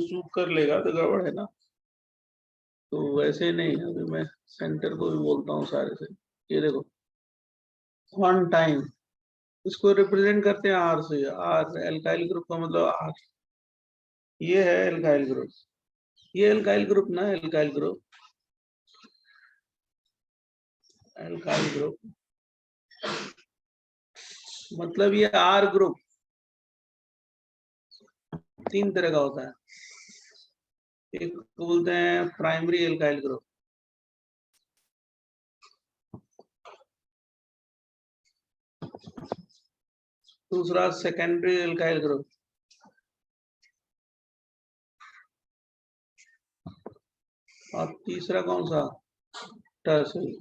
चूक कर लेगा तो गड़बड़ है ना। तो वैसे नहीं, अभी मैं सेंटर को भी बोलता हूँ सारे से। ये देखो ऑन टाइम, इसको रिप्रेजेंट करते हैं आर से। आर एल्काइल ग्रुप का मतलब आर, ये है एल्काइल ग्रुप, ये एल्काइल ग्रुप ना, एल्काइल ग्रुप, एल्काइल ग्रुप मतलब ये आर ग्रुप तीन तरह का होता है। एक को बोलते हैं प्राइमरी एल्काइल ग्रुप, दूसरा सेकेंडरी एल्काइल ग्रुप, और तीसरा कौन सा, टर्सरी।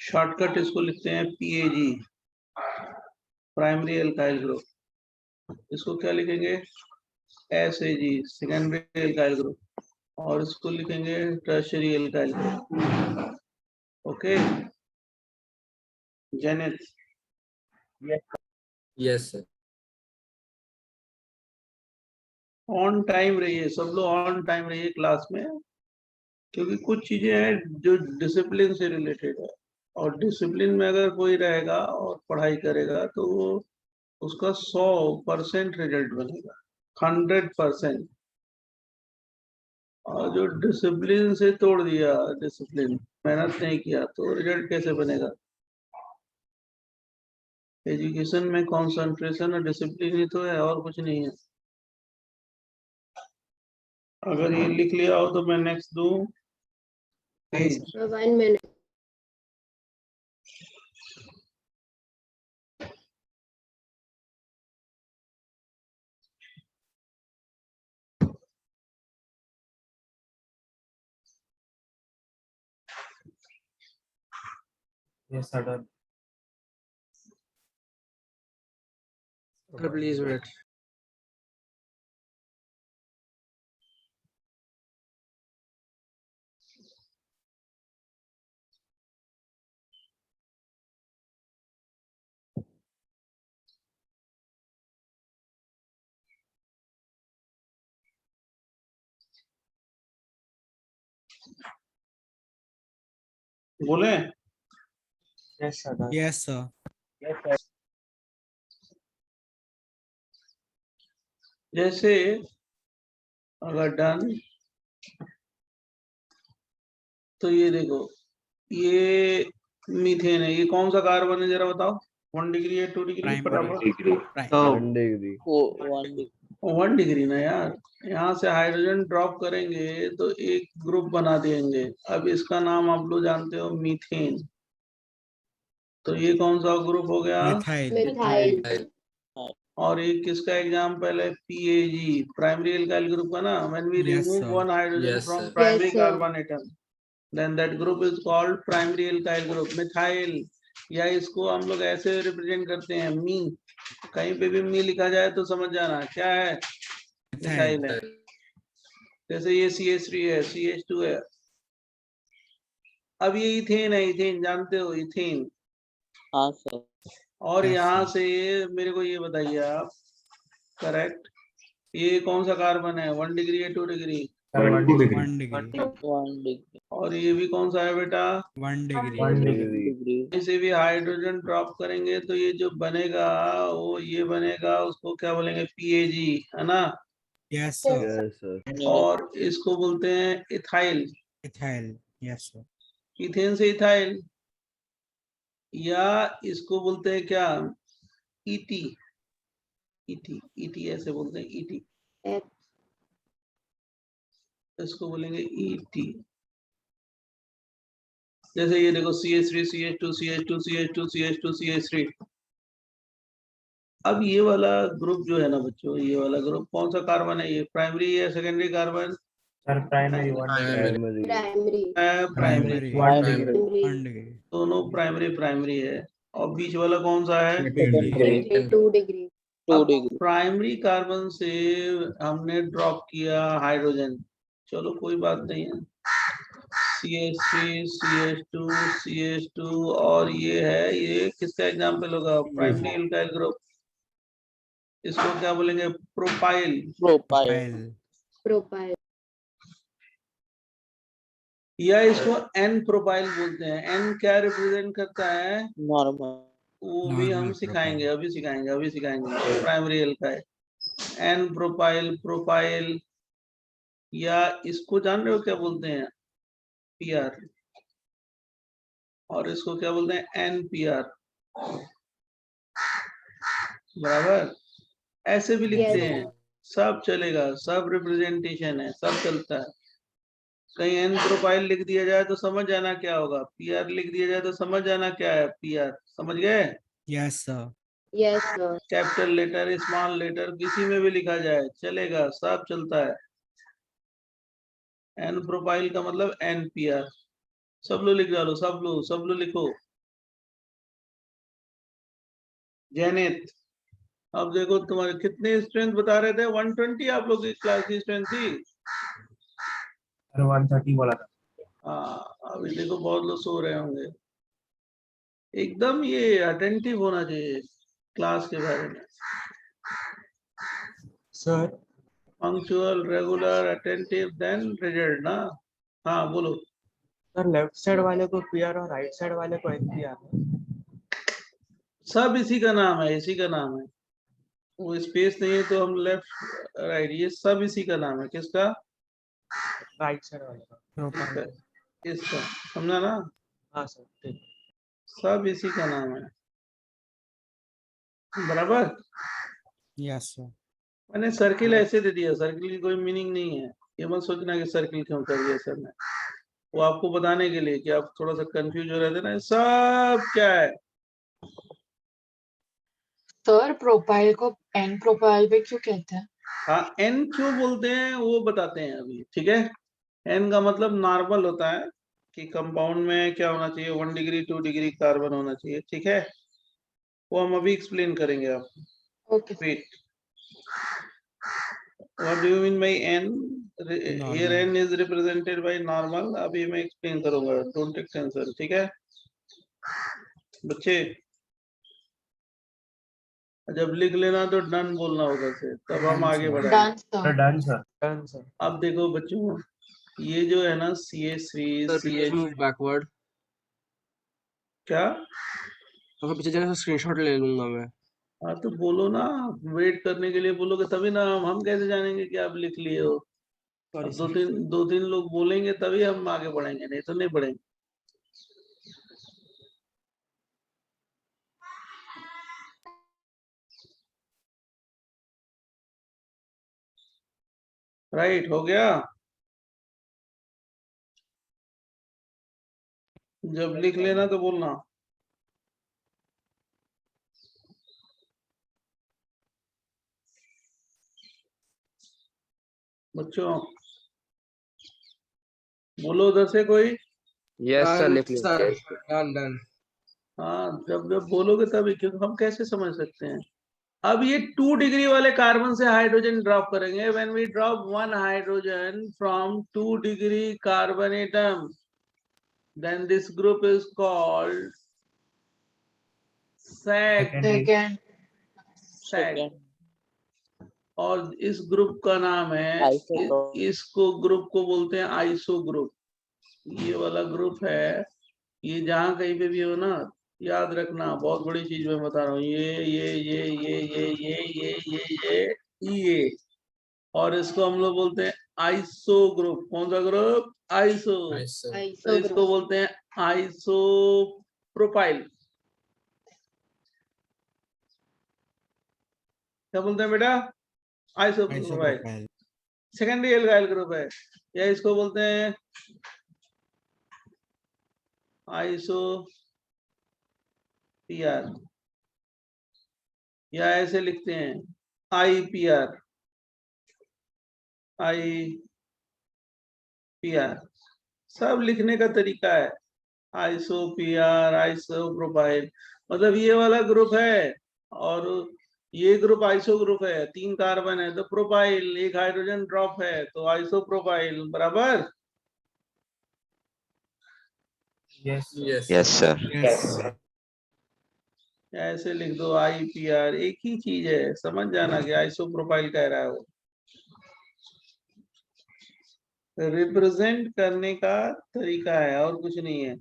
शॉर्टकट इसको लिखते हैं पीएजी, प्राइमरी एल्काइल ग्रुप। इसको क्या लिखेंगे, एसएजी, सेकेंडरी एल्काइल ग्रुप, और इसको लिखेंगे tertiary alkyl group. Okay zenith? Yes sir. On time रहिए सब लोग, ऑन टाइम रहिए क्लास में, क्योंकि कुछ चीजें हैं जो डिसिप्लिन से रिलेटेड है, और डिसिप्लिन में अगर कोई रहेगा और पढ़ाई करेगा तो वो उसका 100% रिजल्ट बनेगा, 100%। और जो डिसिप्लिन से तोड़ दिया, डिसिप्लिन मेहनत नहीं किया, तो रिजल्ट कैसे बनेगा। एजुकेशन में कंसंट्रेशन और डिसिप्लिन ही तो है, और कुछ नहीं है। अगर ये लिख लिया हो तो मैं नेक्स्ट दूं page. 1 minute. Yes sir done. Please wait. बोले yes sir done. Yes sir. जैसे अगर डन, तो ये देखो, ये मीथेन है, ये कौन सा कार्बन है जरा बताओ। 1 डिग्री है, 2 डिग्री, फटाफट। 1 डिग्री। 1 डिग्री ना यार, यहाँ से हाइड्रोजन ड्रॉप करेंगे तो एक ग्रुप बना देंगे। अब इसका नाम आप लोग जानते हो, मीथेन। तो ये कौन सा ग्रुप हो गया, Methyl. और एक किसका एग्जाम्पल है, पीएजी, प्राइमरी एल्काइल ग्रुप का ना। When we Yes, remove sir. 1 hydrogen Yes, from sir. Primary Yes, sir. Carbon atom, then that group is called primary alkyl group, methyl. या इसको हम लोग ऐसे रिप्रेजेंट करते हैं, मी। कहीं पे भी मी लिखा जाए तो समझ जाना क्या है, मिथाइल है। जैसे ये CH3 है, CH2 है। अब ये इथेन है, इथेन जानते हो, इथेन। हाँ सर। और Yes, यहाँ sir. से मेरे को ये बताइए आप, करेक्ट, ये कौन सा कार्बन है, 1 डिग्री है, 2 डिग्री? 1 degree. 1 डिग्री। और ये भी कौन सा है बेटा, 1 degree. 1 डिग्री। डिग्री। इसे भी हाइड्रोजन ड्रॉप करेंगे तो ये जो बनेगा वो ये बनेगा, उसको क्या बोलेंगे, पीएजी, है ना। Yes, sir. Yes sir. और इसको बोलते हैं ethyl, Ethyl. Yes, sir. Ethane से इथाइल। या इसको बोलते हैं क्या, ईटी, ईटी, ईटी ऐसे बोलते हैं, ईटी। X. इसको बोलेंगे ईटी। जैसे ये देखो, CH3, CH2, CH2, CH2, CH2, CH3। अब ये वाला ग्रुप जो है ना बच्चों, ये वाला ग्रुप कौन सा कार्बन है, ये प्राइमरी या secondary carbon? Sir primary 1 primary. Primary. Primary. 1 degree. 1 degree. दोनों प्राइमरी प्राइमरी है। और बीच वाला कौन सा है, Secondary. 2 degree. 2 अब degree. प्राइमरी कार्बन से हमने ड्रॉप किया हाइड्रोजन, चलो कोई बात नहीं है, CH3 CH2 CH2 और ये है, ये किसका एग्जाम्पल होगा? प्राइमरी एल्काइल ग्रुप, इसको क्या बोलेंगे? Propyl, Propyl. Propyl. या इसको एन प्रोपाइल बोलते हैं। एन क्या रिप्रेजेंट करता है? Normal. वो भी हम Normal सिखाएंगे, propyl. अभी सिखाएंगे primary alkyl. N propyl, propyl, या इसको जान रहे हो क्या बोलते हैं? PR, और इसको क्या बोलते हैं? NPR, बराबर। ऐसे भी लिखते Yes, हैं, सब चलेगा, सब रिप्रेजेंटेशन है, सब चलता है। कहीं एन प्रोफाइल लिख दिया जाए तो समझ जाना क्या होगा, PR लिख दिया जाए तो समझ जाना क्या है PR, समझ गए? Yes, sir. yes, sir. Capital letter, small letter, किसी में भी लिखा जाए चलेगा, सब चलता है। एन प्रोफाइल का मतलब NPR, सब लोग लिख डालो, सब लोग लिखो। जैनित, अब देखो तुम्हारे कितने स्ट्रेंथ बता रहे थे? 120 आप लोग की क्लास की स्ट्रेंथ थी। सर 130 बोला था। हाँ, अभी देखो बहुत लोग सो रहे होंगे। एकदम ये अटेंटिव होना चाहिए क्लास के बारे में, sir punctual, regular, attentive, then result ना। हाँ बोलो। सर लेफ्ट साइड वाले को PR और राइट साइड वाले को NPR है। सब इसी का नाम है, इसी का नाम है। वो स्पेस नहीं है तो हम लेफ्ट राइट, ये सब इसी का नाम है। किसका? राइट साइड वाले का। Propyl. इसका, समझा ना? हाँ सर ठीक। सब इसी का नाम है, बराबर। Yes, sir. मैंने सर्किल ऐसे दे दिया, सर्किल की कोई मीनिंग नहीं है। ये मत सोचना कि सर्किल क्यों कर दिया सर ने, वो आपको बताने के लिए कि आप थोड़ा सा कंफ्यूज हो रहे थे ना। सब क्या है? सर प्रोफाइल को एन प्रोफाइल पे क्यों कहते हैं? हाँ, एन क्यों बोलते हैं वो बताते हैं अभी, ठीक है। एन का मतलब नॉर्मल होता है कि कंपाउंड में क्या होना चाहिए, 1 डिग्री 2 डिग्री कार्बन होना चाहिए, ठीक है। वो हम अभी एक्सप्लेन करेंगे आपको। Okay wait, what do you mean by N? Here Normal. N is represented by normal, अभी मैं एक्सप्लेन करूंगा, डोंट टेक टेंशन, ठीक है बच्चे। जब लिख लेना तो डन बोलना होगा से, तब हम Done, आगे sir. बढ़ाएंगे। Done sir. Done sir. Done sir. अब देखो बच्चों, ये जो है ना CH3 sir please CH, move backward. क्या? तो पीछे जाने से स्क्रीनशॉट ले लूंगा मैं। हाँ तो बोलो ना, वेट करने के लिए बोलोगे तभी ना, हम कैसे जानेंगे कि आप लिख लिए हो? सॉरी अब सर। दो तीन लोग बोलेंगे तभी हम आगे बढ़ेंगे, नहीं तो नहीं बढ़ेंगे। राइट, हो गया। जब लिख लेना तो बोलना। बच्चों बोलो उधर से कोई। यस सर, लिख लिया। Sir done done. हाँ, जब जब बोलोगे तभी, क्योंकि हम कैसे समझ सकते हैं। अब ये 2 डिग्री वाले कार्बन से हाइड्रोजन ड्रॉप करेंगे। When we drop 1 hydrogen from 2 degree carbon atom, then this group is called sec, second sec, और इस ग्रुप का नाम है, Iso group. इसको ग्रुप को बोलते हैं आइसो ग्रुप। ये वाला ग्रुप है, ये जहां कहीं पे भी हो ना, याद रखना, बहुत बड़ी चीज मैं बता रहा हूँ। ये और इसको हम लोग बोलते हैं आइसो ग्रुप। कौन सा ग्रुप? आइसो। तो Iso इसको group. बोलते हैं आइसो प्रोपाइल। क्या बोलते हैं बेटा? Iso propyl. Isopropyl. Secondary alkyl group है, या इसको बोलते हैं आइसो PR, या ऐसे लिखते हैं IPR, IPR। सब लिखने का तरीका है, आइसो PR, आइसो प्रोपाइल, मतलब ये वाला ग्रुप है और ये ग्रुप आइसो ग्रुप है, 3 कार्बन है तो प्रोपाइल, एक हाइड्रोजन ड्रॉप है तो आइसो प्रोपाइल, बराबर। Yes. Yes, sir. Yes. ऐसे लिख दो IPR, एक ही चीज है, समझ जाना कि आइसो प्रोपाइल कह रहा है वो। रिप्रेजेंट करने का तरीका है और कुछ नहीं है।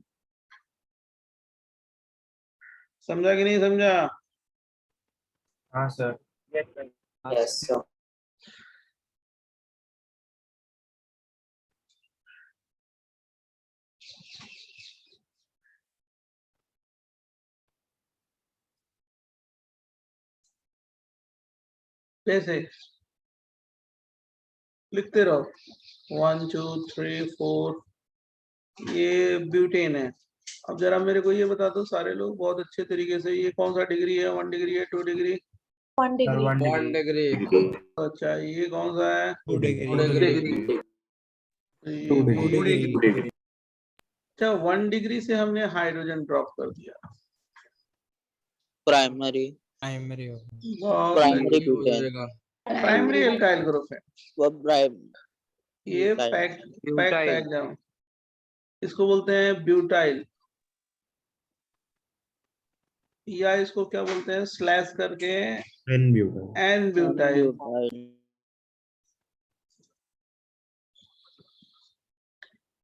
समझा कि नहीं समझा? हाँ सर। Yes, sir. कैसे लिखते रहो, 1 2 3 4, ये ब्यूटेन है। अब जरा मेरे को ये बता दो सारे लोग बहुत अच्छे तरीके से, ये कौन सा डिग्री है? 1 डिग्री है, 2 डिग्री? 1 degree. 1 degree. अच्छा, ये कौन सा है? 2 degree. 2 degree. ये भी 2 degree. अच्छा, 1 डिग्री से हमने हाइड्रोजन ड्रॉप कर दिया। प्राइमरी Primary होगा. बहुत प्राइमरी हो ब्यूटेन जाएगा। प्राइमरी एल्काइल ग्रुप है वो प्राइम ये। ब्यूटाइल। पैक जाओ, इसको बोलते हैं ब्यूटाइल, या इसको क्या बोलते हैं स्लैश करके एन ब्यूटाइल।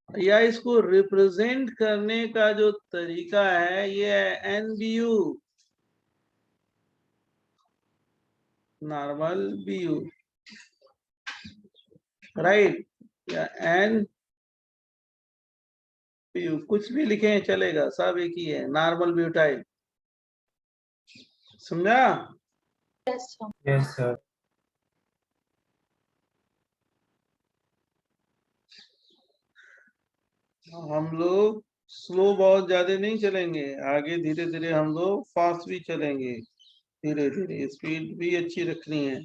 या इसको रिप्रेजेंट करने का जो तरीका है ये है NBU, नॉर्मल BU, राइट? या NBU, कुछ भी लिखें चलेगा, सब एक ही है, नॉर्मल ब्यूटाइल। समझा? Yes, sir. Yes sir. हम लोग स्लो बहुत ज्यादा नहीं चलेंगे, आगे धीरे धीरे हम लोग फास्ट भी चलेंगे, धीरे धीरे स्पीड भी अच्छी रखनी है,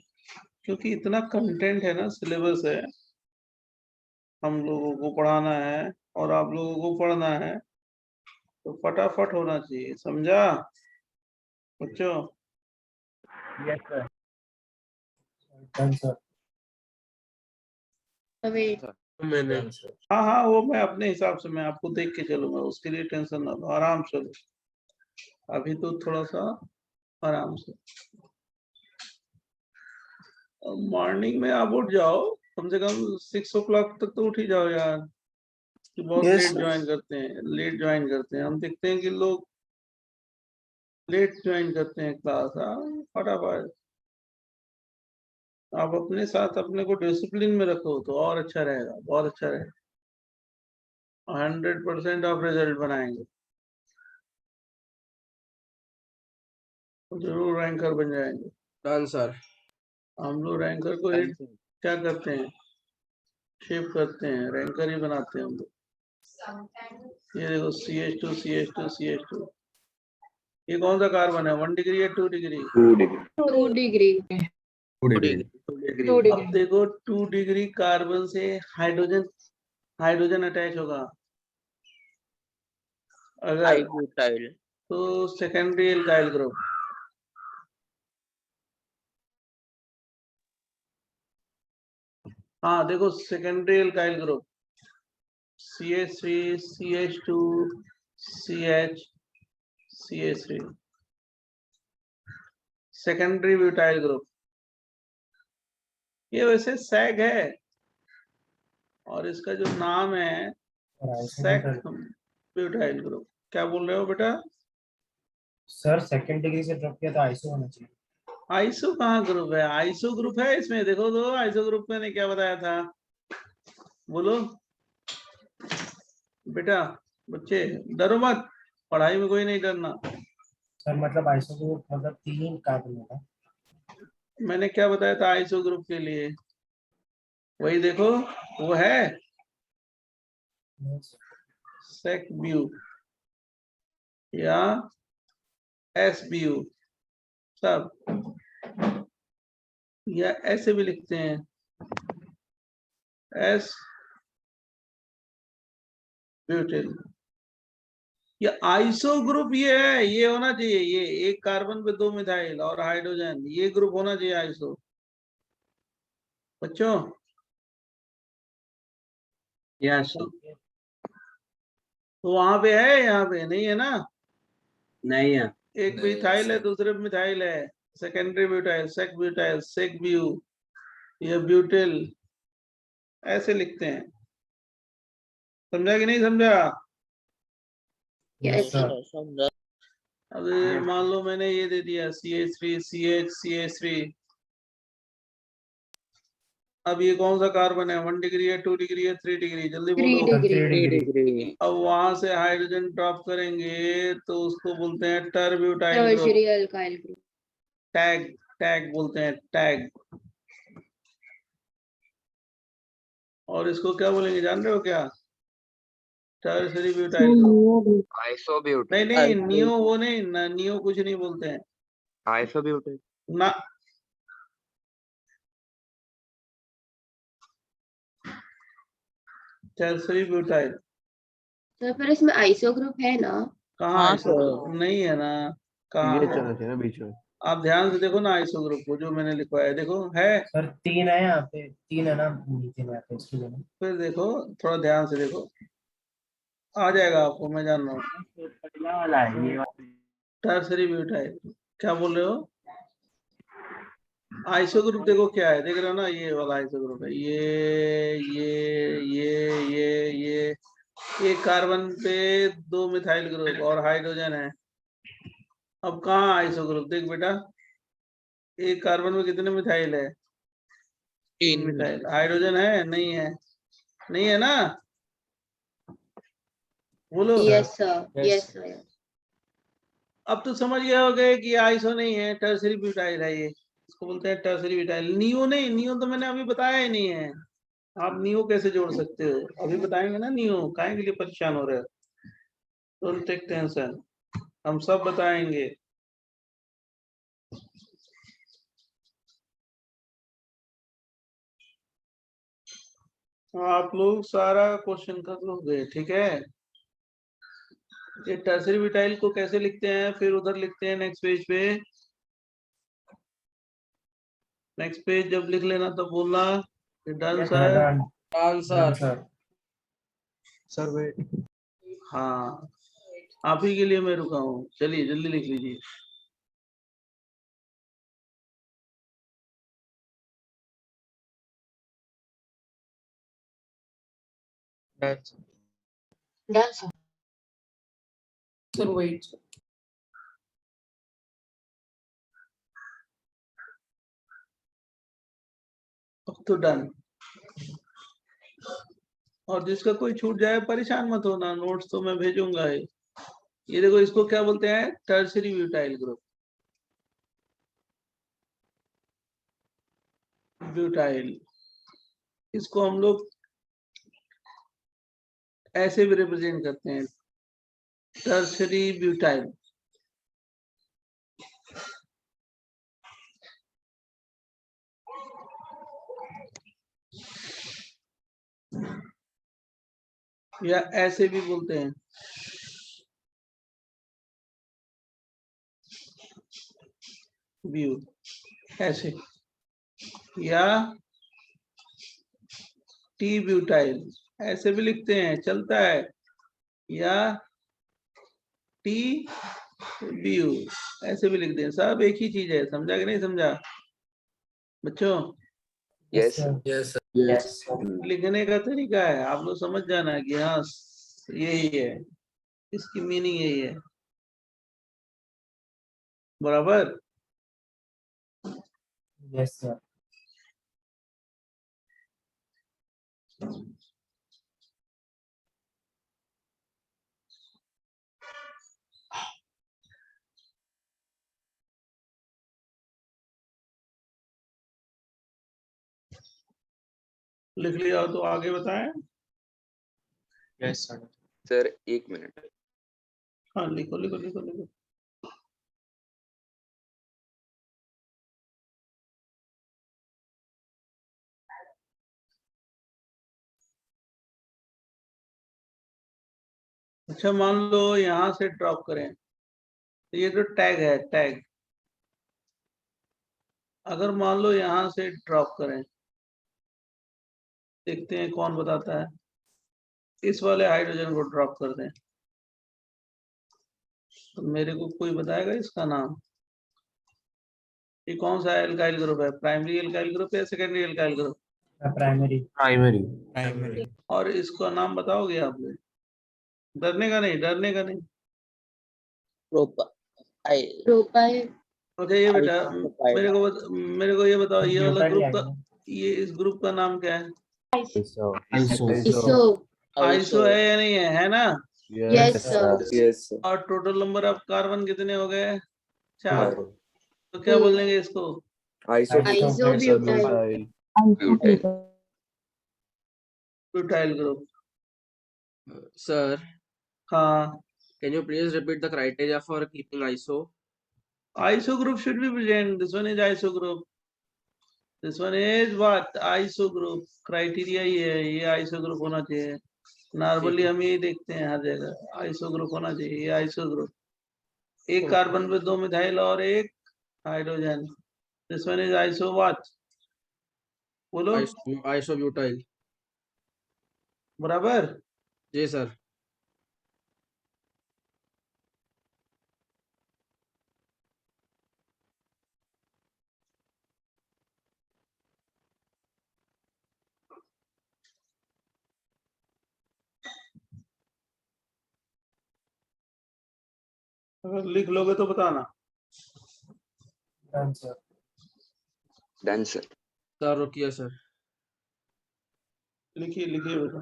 क्योंकि इतना कंटेंट है ना, सिलेबस है, हम लोगों को पढ़ाना है और आप लोगों को पढ़ना है, तो फटाफट होना चाहिए। समझा बच्चों? Yes sir. Done sir. Wait. मैंने हाँ हाँ, वो मैं अपने हिसाब से मैं आपको देख के चलूंगा, उसके लिए टेंशन ना लो, आराम से लो, अभी तो थोड़ा सा आराम से। मॉर्निंग में आप उठ जाओ, कम से कम 6 o'clock तक तो उठ ही जाओ यार, कि बहुत लेट ज्वाइन करते हैं, लेट ज्वाइन करते हैं, हम देखते हैं कि लोग लेट ज्वाइन करते हैं क्लास। हाँ, फटाफट आप अपने साथ अपने को डिसिप्लिन में रखो तो और अच्छा रहेगा, बहुत अच्छा रहेगा, 100% आप रिजल्ट बनाएंगे, जरूर रैंकर बन जाएंगे। Done sir. हम लोग रैंकर को क्या करते हैं, शेप करते हैं, रैंकर ही बनाते हैं हम लोग। ये देखो CH2 CH2 CH2, ये कौन सा कार्बन है? 1 डिग्री या 2 डिग्री? 2 degree. 2 degree 2 अब degree. देखो 2 डिग्री कार्बन से हाइड्रोजन अटैच होगा अगर, हाई ब्यूटाइल तो सेकेंडरी एल्काइल ग्रुप। हाँ देखो, secondary alkyl group CH3 CH2 CH CH3, secondary butyl group. ये वैसे सैग है और इसका जो नाम है सेक ब्यूटाइल ग्रुप। क्या बोल रहे हो बेटा? सर सेकंड डिग्री से ड्रॉप किया तो आइसो होना चाहिए। आइसो कहाँ ग्रुप है? आइसो ग्रुप है इसमें, देखो तो आइसो ग्रुप मैंने क्या बताया था, बोलो बेटा। बच्चे डरो मत, पढ़ाई में कोई नहीं डरना। सर मतलब आइसो ग्रुप मतलब 3 कार्बन होगा। मैंने क्या बताया था आइसो ग्रुप के लिए? वही देखो, वो है सेक ब्यू या SBU, सब, या ऐसे भी लिखते हैं S ब्यूटिल। ये आइसो ग्रुप ये है, ये होना चाहिए, ये एक कार्बन पे 2 मिथाइल और हाइड्रोजन, ये ग्रुप होना चाहिए आइसो। बच्चों यस, तो वहां पे है, यहाँ पे नहीं है ना, नहीं है। एक मिथाइल है, दूसरे पे मिथाइल है, सेकेंडरी ब्यूटाइल, सेक ब्यूटाइल, सेक ब्यू, ये ब्यूटिल, ऐसे लिखते हैं। समझा कि नहीं समझा? Yes, sir. समझा। अब ये मान लो मैंने ये दे दिया CH3 CH CH3, अब ये कौन सा कार्बन है, 1 डिग्री है, 2 डिग्री है, 3 डिग्री, जल्दी 3 बोलो। degree. 3 डिग्री। अब वहां से हाइड्रोजन ड्रॉप करेंगे तो उसको बोलते हैं tert butyl group, Tertiary alkyl group. Tag, tag बोलते हैं, टैग। और इसको क्या बोलेंगे जान रहे हो क्या? Tertiary butyl group. आइसोब्यूटेन। नहीं, नियो वो नहीं, नियो कुछ नहीं बोलते हैं आइसोब्यूटेन। ना। टर्सरी ब्यूटाइल तो फिर इसमें आइसो ग्रुप है ना? कहाँ हाँ आइसो ग्रुप? सर। नहीं है ना, कहाँ ये है? चलना चाहिए ना बीच में। आप ध्यान से देखो ना आइसो ग्रुप को, जो मैंने लिखवाया है, देखो है, सर 3 है यहाँ पे, 3 है ना नीचे में पे इसके लिए। फिर देखो, थोड़ा ध्यान से देखो, आ जाएगा आपको, मैं जान रहा हूँ। पहला वाला है ये वाला। टर्सरी ब्यूटाइल, क्या बोल रहे हो? आइसो ग्रुप देखो क्या है, देख रहे हो ना, ये वाला आइसो ग्रुप है, ये एक कार्बन पे 2 मिथाइल ग्रुप और हाइड्रोजन है। अब कहाँ आइसो ग्रुप, देख बेटा, एक कार्बन में कितने मिथाइल है? 3 3 मिथाइल। हाइड्रोजन है नहीं है? नहीं है ना, बोलो। Yes, sir. Yes, sir. अब तो समझ गए होगे कि आइसो नहीं है, टर्सरी ब्यूटाइल है, ये इसको बोलते हैं टर्सरी ब्यूटाइल। नियो नहीं, नियो तो मैंने अभी बताया ही नहीं है। आप नियो कैसे जोड़ सकते हो, अभी बताएंगे ना। नियो काहे के लिए परेशान हो रहे हो? डोंट टेक टेंशन, हम सब बताएंगे। आप लोग सारा क्वेश्चन कर लोगे, ठीक है। ये टर्सरी ब्यूटाइल को कैसे लिखते हैं, फिर उधर लिखते हैं नेक्स्ट पेज पे। नेक्स्ट पेज जब लिख लेना तब बोलना done sir. Answer. Sir wait. हाँ, आप ही के लिए मैं रुका हूँ, चलिए जल्दी लिख लीजिए। Done, sir. Sir wait. अब तो डन। और जिसका कोई छूट जाए परेशान मत होना, नोट्स तो मैं भेजूंगा ही। ये देखो, इसको क्या बोलते हैं, टर्सरी ब्यूटाइल ग्रुप, ब्यूटाइल। इसको हम लोग ऐसे भी रिप्रेजेंट करते हैं, टर्सरी ब्यूटाइल। या ऐसे भी बोलते हैं, व्यू, ऐसे, या टी ब्यूटाइल, ऐसे भी लिखते हैं, चलता है, या टी व्यू, ऐसे भी लिखते हैं। सब एक ही चीज है, समझा कि नहीं समझा बच्चों? यस यस यस लिखने का तरीका है, आप लोग समझ जाना कि हाँ यही है, इसकी मीनिंग यही है, बराबर। Yes sir. लिख लिया हो तो आगे बताएं। Yes sir. Sir 1 minute. हाँ लिखो लिखो लिखो लिखो। अच्छा मान लो यहाँ से ड्रॉप करें तो ये जो टैग है टैग, अगर मान लो यहाँ से ड्रॉप करें, देखते हैं कौन बताता है। इस वाले हाइड्रोजन को ड्रॉप कर दें तो मेरे को कोई बताएगा इसका नाम? ये कौन सा एल्काइल ग्रुप है? प्राइमरी एल्काइल ग्रुप या सेकेंडरी एल्काइल ग्रुप? प्राइमरी। और इसका नाम बताओगे आप लोग? डरने का नहीं, डरने का नहीं। प्रोपाइल। प्रोपाइल। ओके ये बेटा Isopropyl. मेरे को ये बताओ, ये वाला ग्रुप का, ये इस ग्रुप का नाम क्या है? इसो। आइसो है या नहीं है ना? Yes sir. Yes. और टोटल नंबर ऑफ कार्बन कितने हो गए? 4। हाँ। तो क्या बोलेंगे इसको? आइसोब्यूटाइल। Butyl group. Sir, हाँ, can you please repeat the criteria for keeping ISO? iso group should be present. This one is iso group. This one is what? iso group. Criteria ये है, ये iso group होना चाहिए। Normally हम यही देखते हैं हर जगह, iso group होना चाहिए। ये iso group, एक कार्बन पे 2 मिथाइल और एक hydrogen. This one is iso what? बोलो Isobutyl. बराबर। जी सर। अगर लिख लोगे तो बताना। Done, sir. सर रुकिए सर। लिखिए लिखिए बेटा।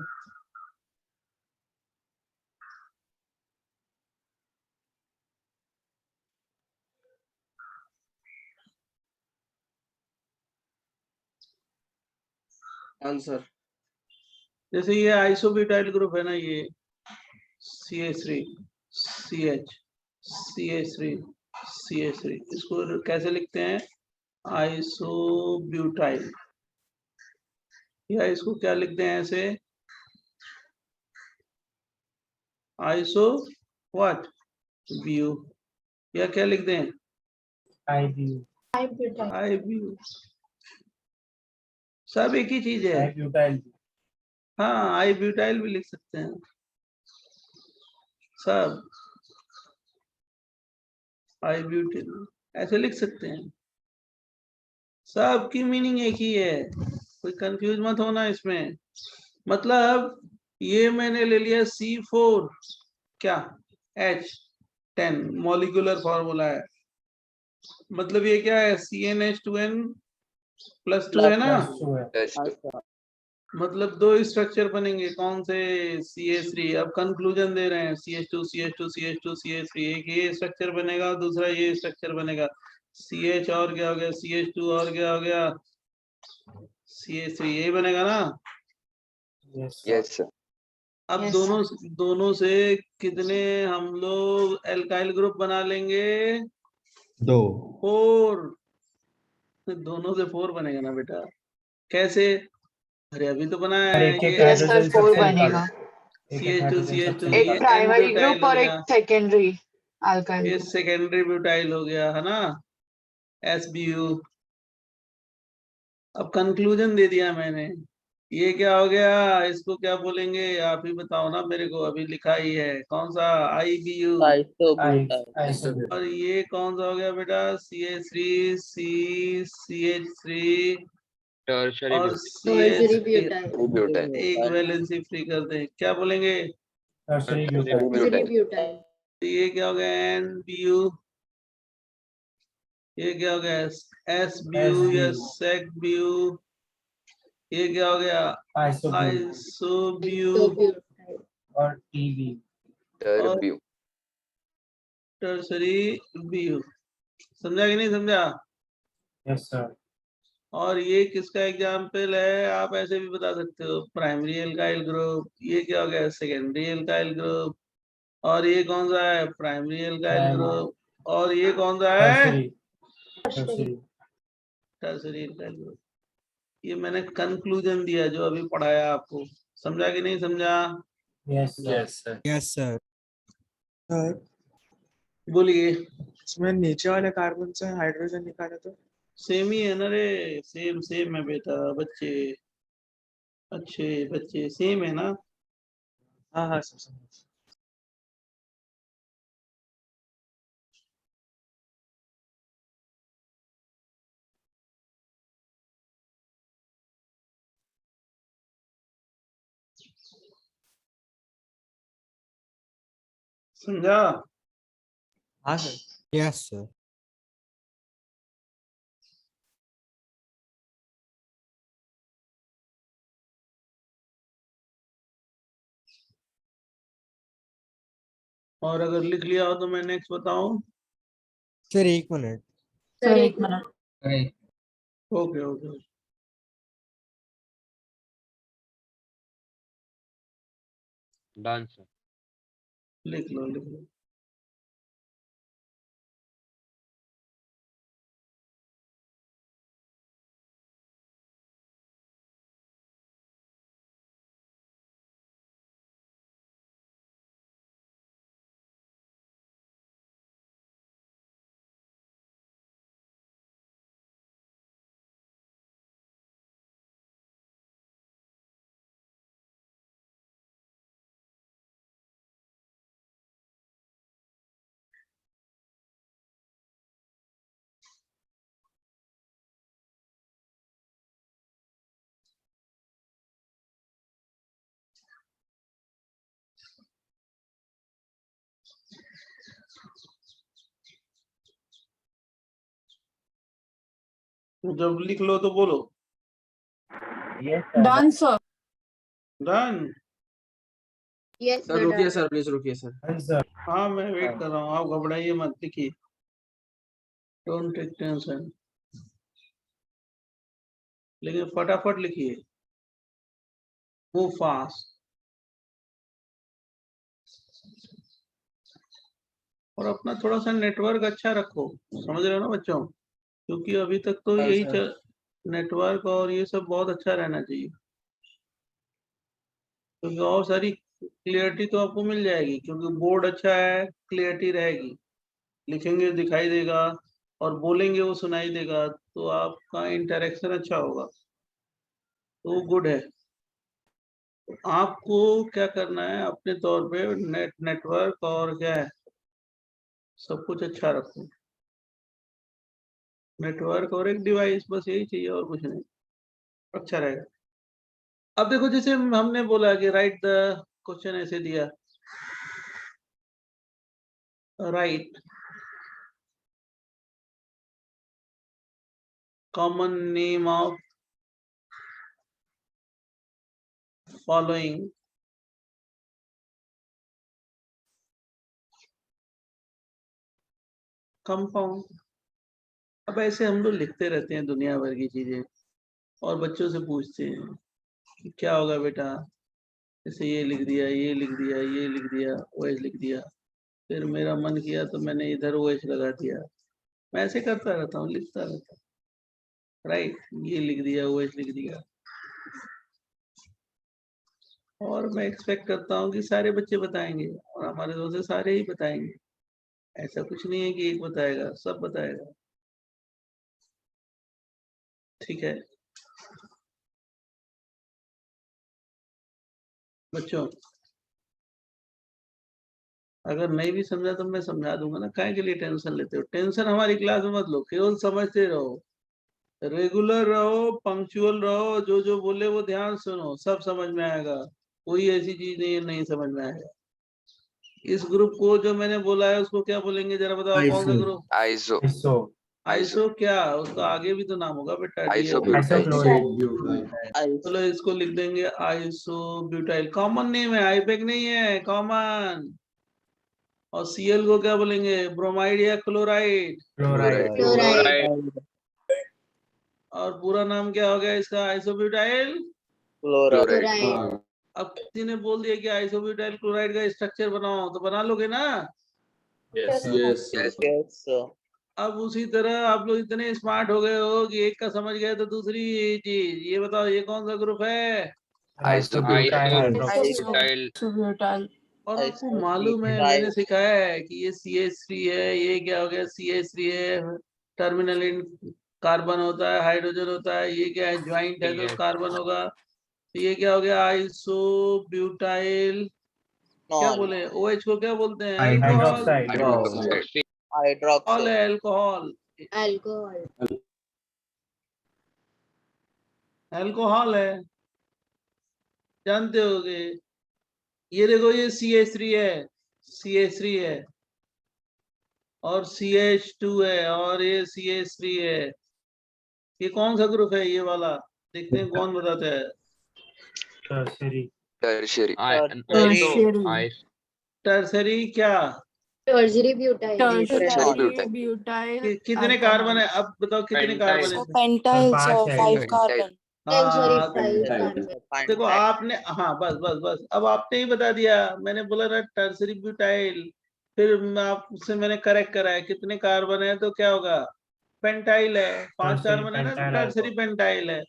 आंसर। जैसे ये आइसोब्यूटाइल ग्रुप है ना, ये CH3 CH CH3 CH3, इसको कैसे लिखते हैं? आइसोब्यूटाइल। या इसको क्या लिखते हैं ऐसे? Iso what? ब्यू। या क्या लिखते हैं? आई ब्यू। सब एक ही चीज है। हाँ, आई ब्यूटाइल भी लिख सकते हैं सब। आई ब्यूटाइल ऐसे लिख सकते हैं। सब की मीनिंग एक ही है, कोई कंफ्यूज मत होना इसमें। मतलब ये मैंने ले लिया C4 क्या H10 मॉलिक्यूलर फॉर्मूला है, मतलब ये क्या है? CnH2n+2 है ना? Yes. मतलब 2 स्ट्रक्चर बनेंगे। कौन से? CH3। अब कंक्लूजन दे रहे हैं CH2 CH2 CH2 CH3। एक ये स्ट्रक्चर बनेगा, दूसरा ये स्ट्रक्चर बनेगा। CH और क्या हो गया? CH2 और क्या हो गया? CH3। यही बनेगा ना? Yes, sir. अब Yes, दोनों से कितने हम लोग एल्काइल ग्रुप बना लेंगे? 4। दोनों से 4 बनेगा ना बेटा? कैसे? अरे अभी तो बनाया है ये। यस सर 4 बनेगा। CH2 CH2 एक ये प्राइमरी N-ब्यूटाइल ग्रुप हो और एक गया, सेकेंडरी अल्काइल ये ग्रुप। सेकेंडरी ब्यूटाइल हो गया है ना? SBU। अब कंक्लूजन दे दिया मैंने। ये क्या हो गया? इसको क्या बोलेंगे? आप ही बताओ ना मेरे को, अभी लिखा ही है। कौन सा? IBU। आइसोब्यूटाइल। और ये कौन सा हो गया बेटा? CH3 CH3 Tertiary और टर्शरी CH3। ब्यूटाइल। butyl. एक वैलेंसी फ्री कर दें, क्या बोलेंगे? Tertiary tertiary butyl. ब्यूटाइल। ये क्या हो गया? NBU। ये क्या हो गया? SBU या SECBU। ये क्या हो गया? आइसोब्यू। आइसोब्यूटाइल। Terbu. टर्सरी ब्यू। समझा कि नहीं समझा? और ये किसका एग्जाम्पल है? आप ऐसे भी बता सकते हो, प्राइमरी एल्काइल ग्रुप। ये क्या हो गया? Secondary alkyl group. और ये कौन सा है? Primary alkyl group. और ये कौन सा है? Tertiary alkyl group. ये मैंने कंक्लूजन दिया जो अभी पढ़ाया आपको। समझा कि नहीं समझा? Yes, sir. सर बोलिए। इसमें नीचे वाले कार्बन से हाइड्रोजन निकाले तो सेम ही है ना रे, सेम सेम है बेटा, बच्चे अच्छे बच्चे, सेम है ना। हाँ हाँ सर समझ। समझा? हाँ सर। Yes, sir. और अगर लिख लिया हो तो मैं नेक्स्ट बताऊं? Sir, 1 minute. सर एक minute. Okay okay. Done, sir. लिख लो लिख लो। तो जब लिख लो तो बोलो। Done sir. Done. Yes, sir sir. रुकिए Done. सर, प्लीज रुकिए सर। हाँ मैं वेट कर रहा हूँ, आप घबराइए मत, लिखिए। डोंट टेक टेंशन, लेकिन फटाफट लिखिए, मूव फास्ट। और अपना थोड़ा सा नेटवर्क अच्छा रखो, समझ रहे हो ना बच्चों? क्योंकि अभी तक तो हाँ, यही सर। नेटवर्क और ये सब बहुत अच्छा रहना चाहिए, क्योंकि और सारी क्लियरिटी तो आपको मिल जाएगी, क्योंकि बोर्ड अच्छा है, क्लियरिटी रहेगी, लिखेंगे दिखाई देगा और बोलेंगे वो सुनाई देगा, तो आपका इंटरेक्शन अच्छा होगा, तो गुड है। आपको क्या करना है, अपने तौर पे नेटवर्क और क्या है, सब कुछ अच्छा रखो, नेटवर्क और एक डिवाइस, बस यही चाहिए और कुछ नहीं, अच्छा रहेगा। अब देखो, जैसे हमने बोला कि राइट द क्वेश्चन, ऐसे दिया, right common name of following compound. अब ऐसे हम लोग लिखते रहते हैं दुनिया भर की चीजें, और बच्चों से पूछते हैं कि क्या होगा बेटा, जैसे ये लिख दिया, ये लिख दिया, ये लिख दिया, ओएच लिख दिया, फिर मेरा मन किया तो मैंने इधर ओएच लगा दिया। मैं ऐसे करता रहता हूँ, लिखता रहता हूँ, राइट, ये लिख दिया, ओएच लिख दिया। और मैं एक्सपेक्ट करता हूँ कि सारे बच्चे बताएंगे, और हमारे दोस्त से सारे ही बताएंगे, ऐसा कुछ नहीं है कि एक बताएगा, सब बताएगा, ठीक है बच्चों? अगर नहीं भी समझा तो मैं समझा दूंगा ना, काहे के लिए टेंशन लेते हो? टेंशन हमारी क्लास में मत लो, केवल समझते रहो, रेगुलर रहो, पंक्चुअल रहो, जो जो बोले वो ध्यान सुनो, सब समझ में आएगा, कोई ऐसी चीज नहीं है नहीं समझ में आएगा। इस ग्रुप को जो मैंने बोला है उसको क्या बोलेंगे, जरा बताओ, कौन सा ग्रुप? ISO. आइसो क्या, उसका आगे भी तो नाम होगा बेटा, Isobutyl. चलो इसको लिख देंगे आइसो ब्यूटाइल, कॉमन नेम है, आईपेक नहीं है, कॉमन। और सीएल को क्या बोलेंगे, ब्रोमाइड या क्लोराइड? Chloride. और पूरा नाम क्या हो गया इसका, आइसोब्यूटाइल Chloride. Chloride. अब किसी ने बोल दिया कि आइसोब्यूटाइल क्लोराइड का स्ट्रक्चर बनाओ, तो बना लोगे ना? Yes Yes. अब उसी तरह आप लोग इतने स्मार्ट हो गए हो कि एक का समझ गए तो दूसरी चीज, ये बताओ ये कौन सा ग्रुप है? Isobutyl. Isobutyl. और आपको iso मालूम है, butyl मैंने सिखाया है कि ये CH3 है, ये क्या हो गया, CH3 है, टर्मिनल इन कार्बन होता है, हाइड्रोजन होता है, ये क्या है, ज्वाइंट है तो कार्बन होगा, तो ये क्या हो गया, आइसो ब्यूटाइल, क्या nol बोले, OH को क्या बोलते हैं, अल्कोहल, hydroxide अल्कोहल है, hydroxide अल्कोहल, alcohol, अल्कोहल है, जानते होगे। ये देखो, ये CH3 है, CH3 है, और CH2 है, और ये CH3 है, ये कौन सा ग्रुप है ये वाला, देखते हैं कौन बताता है। tertiary Tertiary. tertiary टर्सरी क्या, tertiary butyl, Tertiary butyl. butyl कितने कार्बन है, अब बताओ कितने कार्बन है इसमें? pentyl sir, five Pentyl. carbon sorry, हाँ, 5 carbon, देखो आपने, हाँ बस बस बस, अब आपने ही बता दिया, मैंने बोला ना टर्सरी ब्यूटाइल, फिर आपसे मैंने करेक्ट करा है, कितने कार्बन है तो क्या होगा, पेंटाइल है, 5 Tertiary कार्बन है ना तो pentyl टर्सरी alcohol. पेंटाइल है,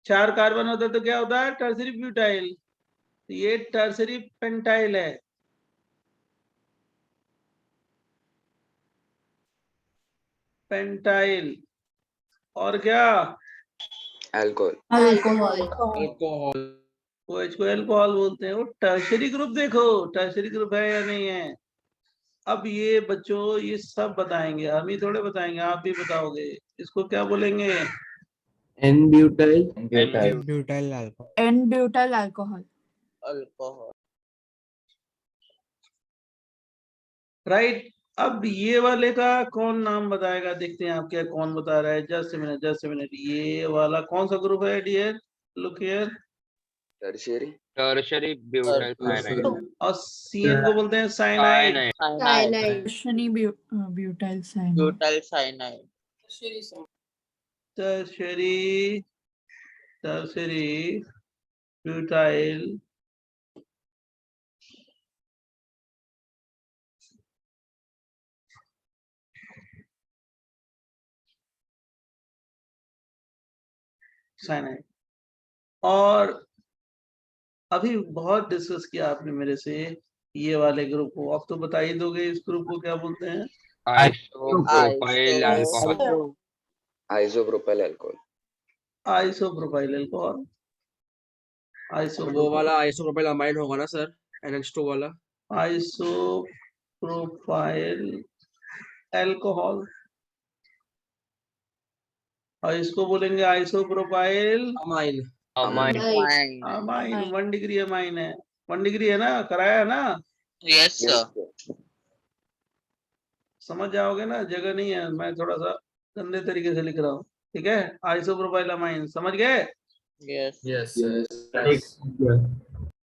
4 कार्बन होता है तो क्या होता है, टर्सरी ब्यूटाइल, ये टर्सरी पेंटाइल है। पेंटाइल, और क्या, Alcohol. alcohol, OH को अल्कोहल बोलते हैं। वो टर्शरी ग्रुप देखो, टर्शरी ग्रुप है या नहीं है। अब ये बच्चों ये सब बताएंगे, हम ही थोड़े बताएंगे, आप भी बताओगे, इसको क्या बोलेंगे, N-butyl. Butyl alcohol. n-butyl alcohol Alcohol. Right. अब ये वाले का कौन नाम बताएगा, देखते हैं आप क्या कौन बता रहा है, जस्ट मिनट जस्ट मिनट, ये वाला कौन सा ग्रुप है dear, look here, Tertiary. Tertiary butyl cyanide. और CN को बोलते हैं cyanide, Cyanide. cyanide, tertiary butyl cyanide Butyl cyanide. Tertiary, tertiary butyl cyanide. और अभी बहुत डिस्कस किया आपने मेरे से ये वाले ग्रुप को, अब तो बता ही दोगे इस ग्रुप को क्या बोलते हैं, Isopropyl alcohol. Isopropyl alcohol. Isopropyl alcohol, वो आइसोप्रोपाइल, वाला आइसोप्रोपाइल अमाइन होगा ना सर, NH2 वाला। आइसोप्रोपाइल अल्कोहल, और इसको बोलेंगे isopropyl amine. Amine. amine, amine, 1 degree amine है, 1 डिग्री है ना, कराया है ना, Yes, Yes, sir. sir. समझ जाओगे ना, जगह नहीं है, मैं थोड़ा सा गंदे तरीके से लिख रहा हूँ, ठीक है, आइसोप्रोपाइल अमाइन, समझ गए। Yes. Yes Yes.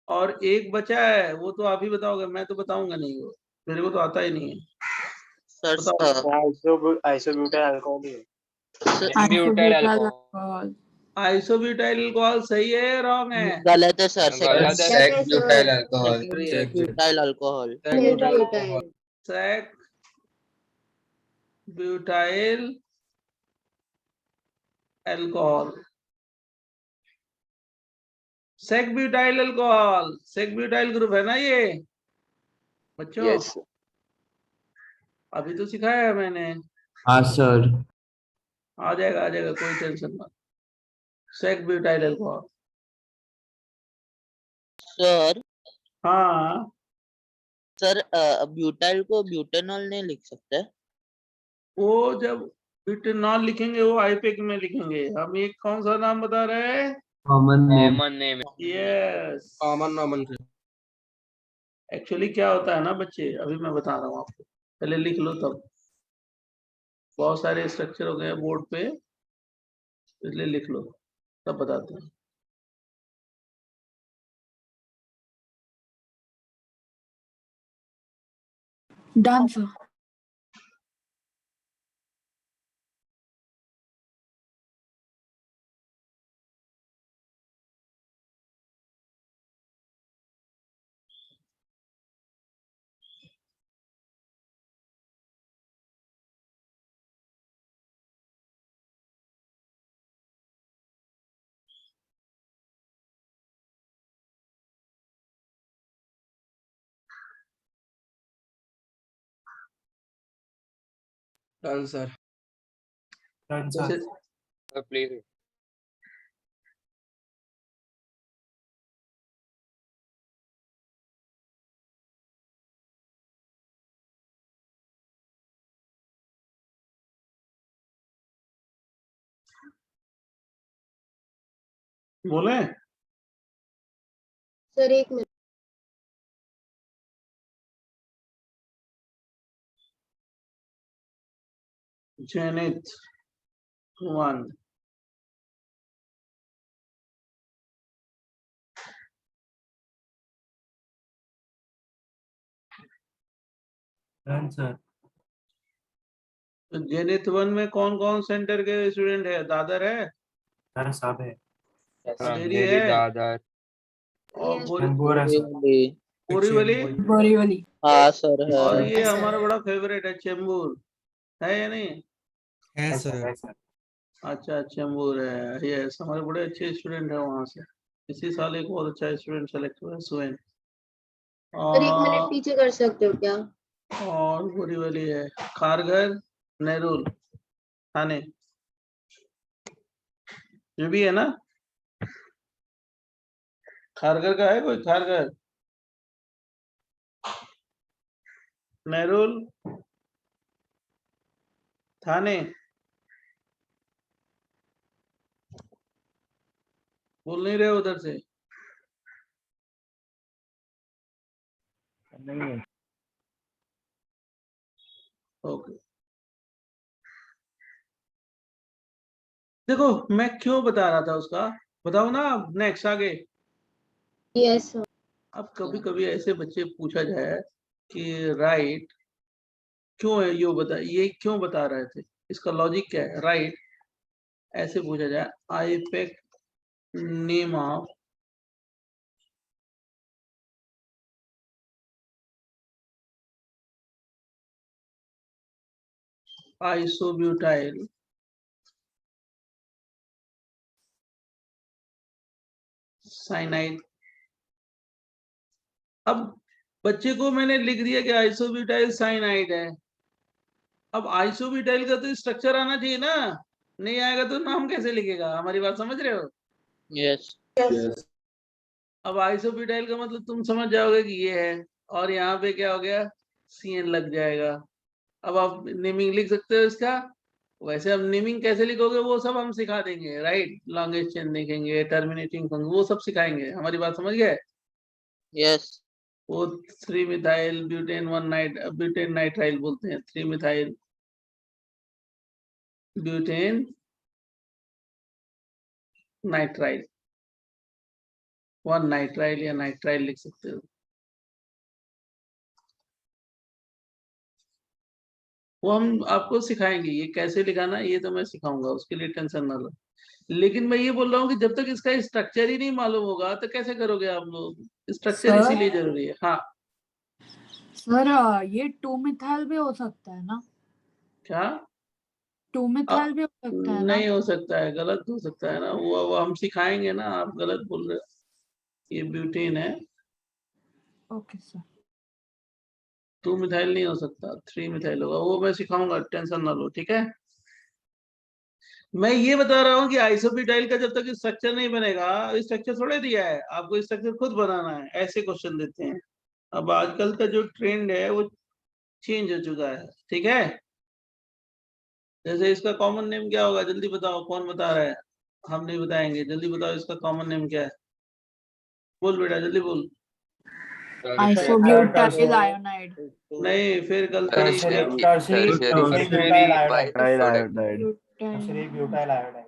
और एक बचा है, वो तो आप ही बताओगे, मैं तो बताऊंगा नहीं, वो मेरे को तो आता ही नहीं है, Sir, बताओ। isobutyl alcohol ही है। N-butyl alcohol. alcohol isobutyl alcohol सही है या रॉन्ग है, गलत है सर. गलत है। Sec butyl alcohol. Butyl alcohol. butyl, sec butyl alcohol, sec butyl alcohol, sec butyl group है ना ये बच्चों, Yes, sir. अभी तो सिखाया है मैंने, हाँ सर. आ जाएगा कोई टेंशन मत, सेक ब्यूटाइल अल्कोहल, सर, हाँ सर ब्यूटाइल को ब्यूटेनॉल नहीं लिख सकते? वो जब ब्यूटेनॉल लिखेंगे वो आईपेक में लिखेंगे, हम ये कौन सा नाम बता रहे हैं, common name. Common name. Yes, common नॉमन से। एक्चुअली क्या होता है ना बच्चे, अभी मैं बता रहा हूँ आपको, पहले लिख लो, तब बहुत सारे स्ट्रक्चर हो गए बोर्ड पे, इसलिए लिख लो तब बताते हैं। done sir Done, sir. जैसे Please. बोले सर एक मिनट जेनिथ 1 तो जेनिथ 1 में कौन कौन सेंटर के स्टूडेंट है? दादर है, अंधेरी Andheri, है, Dadar. और Yes. बोरीवली। बोरीवली, हाँ सर और है। ये हमारा बड़ा फेवरेट है चेंबूर, है या नहीं? है सर। अच्छा, चेंबूर है। यस, हमारे बड़े अच्छे स्टूडेंट है वहां से। इसी साल एक बहुत अच्छा स्टूडेंट सेलेक्ट हुआ है, सुहेन। सर एक मिनट और पीछे कर सकते हो क्या? बोरीवली है, खारघर, नेरुल, थाने, ये भी है ना? खारघर का है कोई? खारघर, नेरुल, थाने, बोल नहीं रहे उधर से? ओके, देखो मैं क्यों बता रहा था उसका, बताओ ना। नेक्स्ट आगे। Yes sir. अब कभी कभी ऐसे बच्चे पूछा जाए कि राइट क्यों है, ये क्यों बता रहे थे, इसका लॉजिक क्या है? राइट ऐसे पूछा जाए, I pick name of isobutyl cyanide. अब बच्चे को मैंने लिख दिया कि आइसोब्यूटाइल साइनाइड है। अब आइसोब्यूटाइल का तो स्ट्रक्चर आना चाहिए ना, नहीं आएगा तो नाम कैसे लिखेगा? हमारी बात समझ रहे हो? यस। अब आइसोब्यूटाइल का मतलब तुम समझ जाओगे कि ये है, और यहाँ पे क्या हो गया, CN लग जाएगा। अब आप नेमिंग लिख सकते हो इसका। वैसे अब नेमिंग कैसे लिखोगे वो सब हम सिखा देंगे, राइट? लॉन्गेस्ट चेन लिखेंगे, टर्मिनेटिंग फंक्शन, वो सब सिखाएंगे। हमारी बात समझ गए? यस। वो 3 methyl butane 1 night butane nitrile बोलते हैं, 3 मिथाइल ब्यूटेन नाइट्राइल, 1 नाइट्राइल या नाइट्राइल लिख सकते हो। वो हम आपको सिखाएंगे, ये कैसे लिखाना ये तो मैं सिखाऊंगा, उसके लिए टेंशन ना लो। लेकिन मैं ये बोल रहा हूँ कि जब तक इसका स्ट्रक्चर ही नहीं मालूम होगा तो कैसे करोगे आप लोग? स्ट्रक्चर इसीलिए जरूरी है। हाँ सर ये 2 मिथाइल भी हो सकता है ना? क्या? 2 मिथाइल भी हो सकता है ना? नहीं हो सकता है, गलत हो सकता है ना, वो हम सिखाएंगे ना, आप गलत बोल रहे हो। ये ब्यूटेन है, ओके सर। 2 मिथाइल नहीं हो सकता, 3 मिथाइल होगा, वो मैं सिखाऊंगा, टेंशन ना लो, ठीक है? मैं ये बता रहा हूँ कि आइसोब्यूटाइल का जब तक स्ट्रक्चर नहीं बनेगा, स्ट्रक्चर थोड़े दिया है आपको, स्ट्रक्चर खुद बनाना है, ऐसे क्वेश्चन देते हैं। अब आजकल का जो ट्रेंड है वो चेंज हो चुका है, ठीक है? जैसे इसका कॉमन नेम क्या होगा, जल्दी बताओ, कौन बता रहा है? हम नहीं बताएंगे, जल्दी बताओ इसका कॉमन नेम क्या है। बोल बेटा जल्दी बोल। आइसोब्यूटाइल आयोनाइड। नहीं, फिर गलती Tertiary, क्या?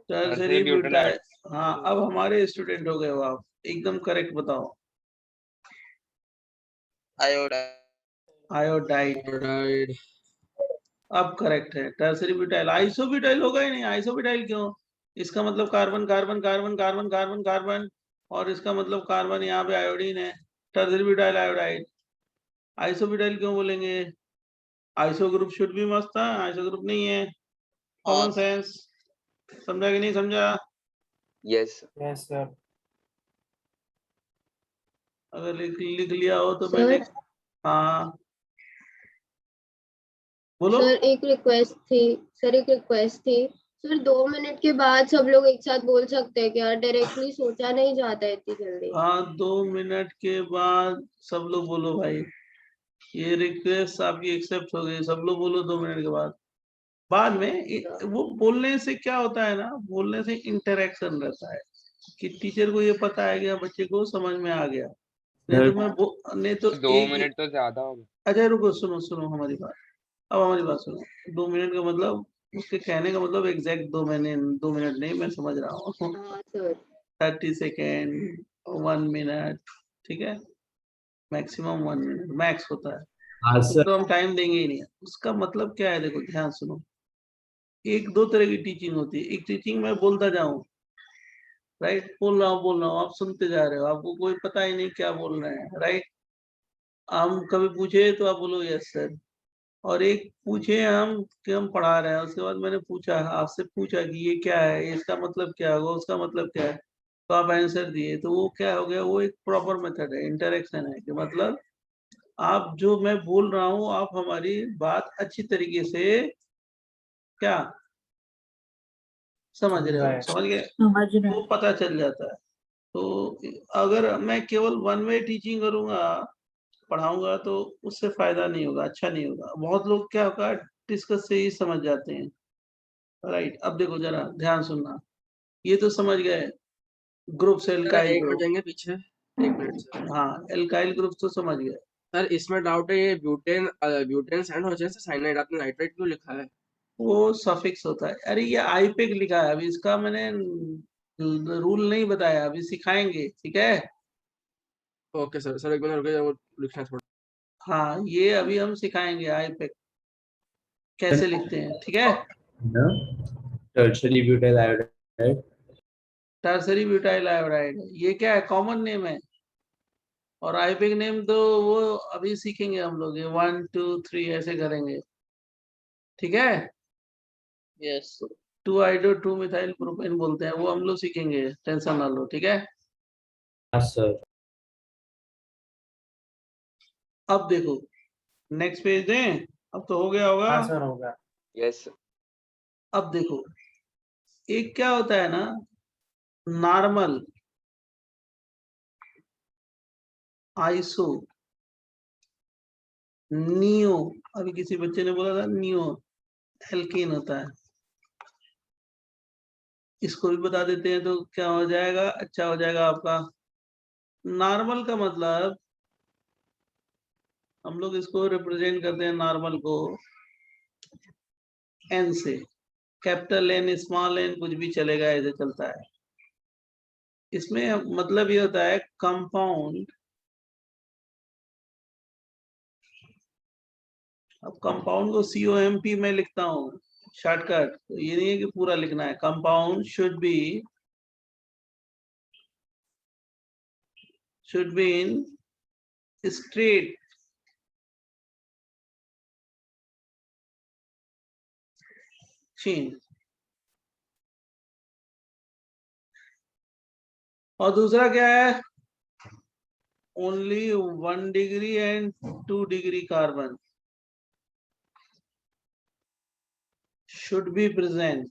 Tertiary butyl. हाँ, अब हमारे स्टूडेंट हो गए हो आप, एकदम करेक्ट बताओ। Iodide, Alright. अब करेक्ट है। टर्सरी ब्यूटाइल, आइसोब्यूटाइल होगा ही नहीं। आइसोब्यूटाइल क्यों? इसका मतलब carbon carbon carbon carbon carbon carbon, और इसका मतलब कार्बन यहाँ पे आयोडीन है, टर्सरी ब्यूटाइल आयोडाइड। आइसोब्यूटाइल क्यों बोलेंगे? आइसो ग्रुप शुड भी मस्त है, आइसो ग्रुप नहीं है। कॉमन सेंस, समझा कि नहीं समझा? Yes. अगर लिख लिया हो तो सर मैंने, हाँ बोलो। सर एक रिक्वेस्ट थी सर 2 मिनट के बाद सब लोग एक साथ बोल सकते हैं क्या? डायरेक्टली सोचा नहीं जाता है इतनी जल्दी। हाँ, 2 मिनट के बाद सब लोग बोलो भाई, ये रिक्वेस्ट आपकी एक्सेप्ट हो गई, सब लोग बोलो 2 मिनट के बाद। बाद में वो बोलने से क्या होता है ना, बोलने से इंटरेक्शन रहता है कि टीचर को ये पता है कि बच्चे को समझ में आ गया। नहीं तो 2 मिनट तो ज्यादा हो गया। अच्छा रुको, सुनो सुनो हमारी बात, अब हमारी बात सुनो। 2 मिनट का मतलब, उसके कहने का मतलब एग्जैक्ट 2 मिनट नहीं, मैं समझ रहा हूँ। हाँ सर। 30 सेकेंड, 1 मिनट, ठीक है, मैक्सिमम 1 मिनट मैक्स होता है। तो हम टाइम देंगे ही नहीं। उसका मतलब क्या है, देखो ध्यान सुनो। एक दो तरह की टीचिंग होती है। एक टीचिंग में बोलता जाऊं, राइट, बोल रहा हूँ, आप सुनते जा रहे हो, आपको कोई पता ही नहीं क्या बोल रहे हैं, राइट। हम कभी पूछे तो आप बोलो यस सर। और एक पूछे हम कि हम पढ़ा रहे हैं, उसके बाद मैंने पूछा, आपसे पूछा कि ये क्या है, इसका मतलब क्या होगा, उसका मतलब क्या है, तो आप आंसर दिए, तो वो क्या हो गया, वो एक प्रॉपर मेथड है, इंटरेक्शन है। कि मतलब आप जो मैं बोल रहा हूँ, आप हमारी बात अच्छी तरीके से क्या समझ रहे हो, समझ गए, समझ रहे वो हैं। पता चल जाता है। तो अगर मैं केवल वन वे टीचिंग करूंगा, पढ़ाऊंगा, तो उससे फायदा नहीं होगा, अच्छा नहीं होगा। बहुत लोग क्या होगा, डिस्कस से ही समझ जाते हैं, राइट। अब देखो जरा ध्यान सुनना, ये तो समझ गए, ग्रुप से सर एल्काइल एक मिनट ग्रुप। जाएंगे पीछे, 1 मिनट सर। हाँ, एल्काइल ग्रुप तो समझ गए। सर इसमें डाउट है, ये ब्यूटेन ब्यूटेन साइड हो जाए साइनाइड, आपने नाइट्रेट क्यों लिखा है? वो सफिक्स होता है। अरे ये आईपेक लिखा है, अभी इसका मैंने रूल नहीं बताया, अभी सिखाएंगे, ठीक है। ओके सर, सर एक मिनट रुकिए, वो लिखना है थोड़ा। हाँ, ये अभी हम सिखाएंगे आईपेक कैसे लिखते हैं, ठीक है। Tertiary butyl iodide. Tertiary butyl iodide, ये क्या है, कॉमन नेम है। और आईपेक नेम तो वो अभी सीखेंगे हम लोग, ये 1 2 3 ऐसे करेंगे, ठीक है। यस। 2 आइडो 2 मिथाइल प्रोपेन बोलते हैं, वो हम लोग सीखेंगे, टेंशन ना लो, ठीक है। हाँ सर। अब देखो नेक्स्ट पेज दें, अब तो हो गया होगा। हाँ सर हो गया। Yes. अब देखो, एक क्या होता है ना, नॉर्मल, आइसो, नियो। अभी किसी बच्चे ने बोला था नियो एल्कीन होता है, इसको भी बता देते हैं तो क्या हो जाएगा, अच्छा हो जाएगा आपका। नॉर्मल का मतलब, हम लोग इसको रिप्रेजेंट करते हैं नॉर्मल को एन से, कैपिटल एन स्मॉल एन कुछ भी चलेगा, ऐसे चलता है। इसमें मतलब ये होता है कंपाउंड। अब कंपाउंड को COMP में लिखता हूँ शॉर्टकट, तो ये नहीं है कि पूरा लिखना है। Compound should be in straight chain. और दूसरा क्या है, only 1 degree and 2 degree carbon should be present,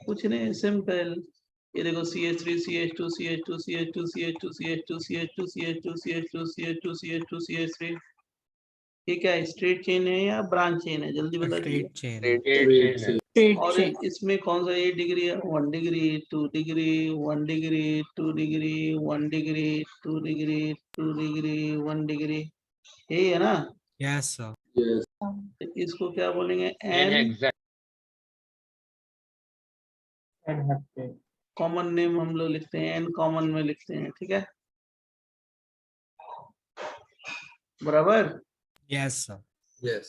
कुछ नहीं, सिंपल। ये देखो CH3 CH2 CH2 CH2 CH2 CH2 CH2 CH2 CH2 CH2 CH2 CH3, ये क्या है, स्ट्रेट चेन है या ब्रांच चेन है, जल्दी बता दीजिए। Straight chain. Straight. Straight chain है। स्ट्रेट और चेन। इसमें कौन सा ये डिग्री है, 1 degree 2 degree 1 degree 2 degree 1 degree 2 degree 2 degree 1 degree, यही है ना। Yes sir. तो इसको क्या बोलेंगे, in an. Exact. And happy. Common name हम लोग लिखते हैं, एन कॉमन में लिखते हैं, ठीक है, बराबर। Yes sir. Yes.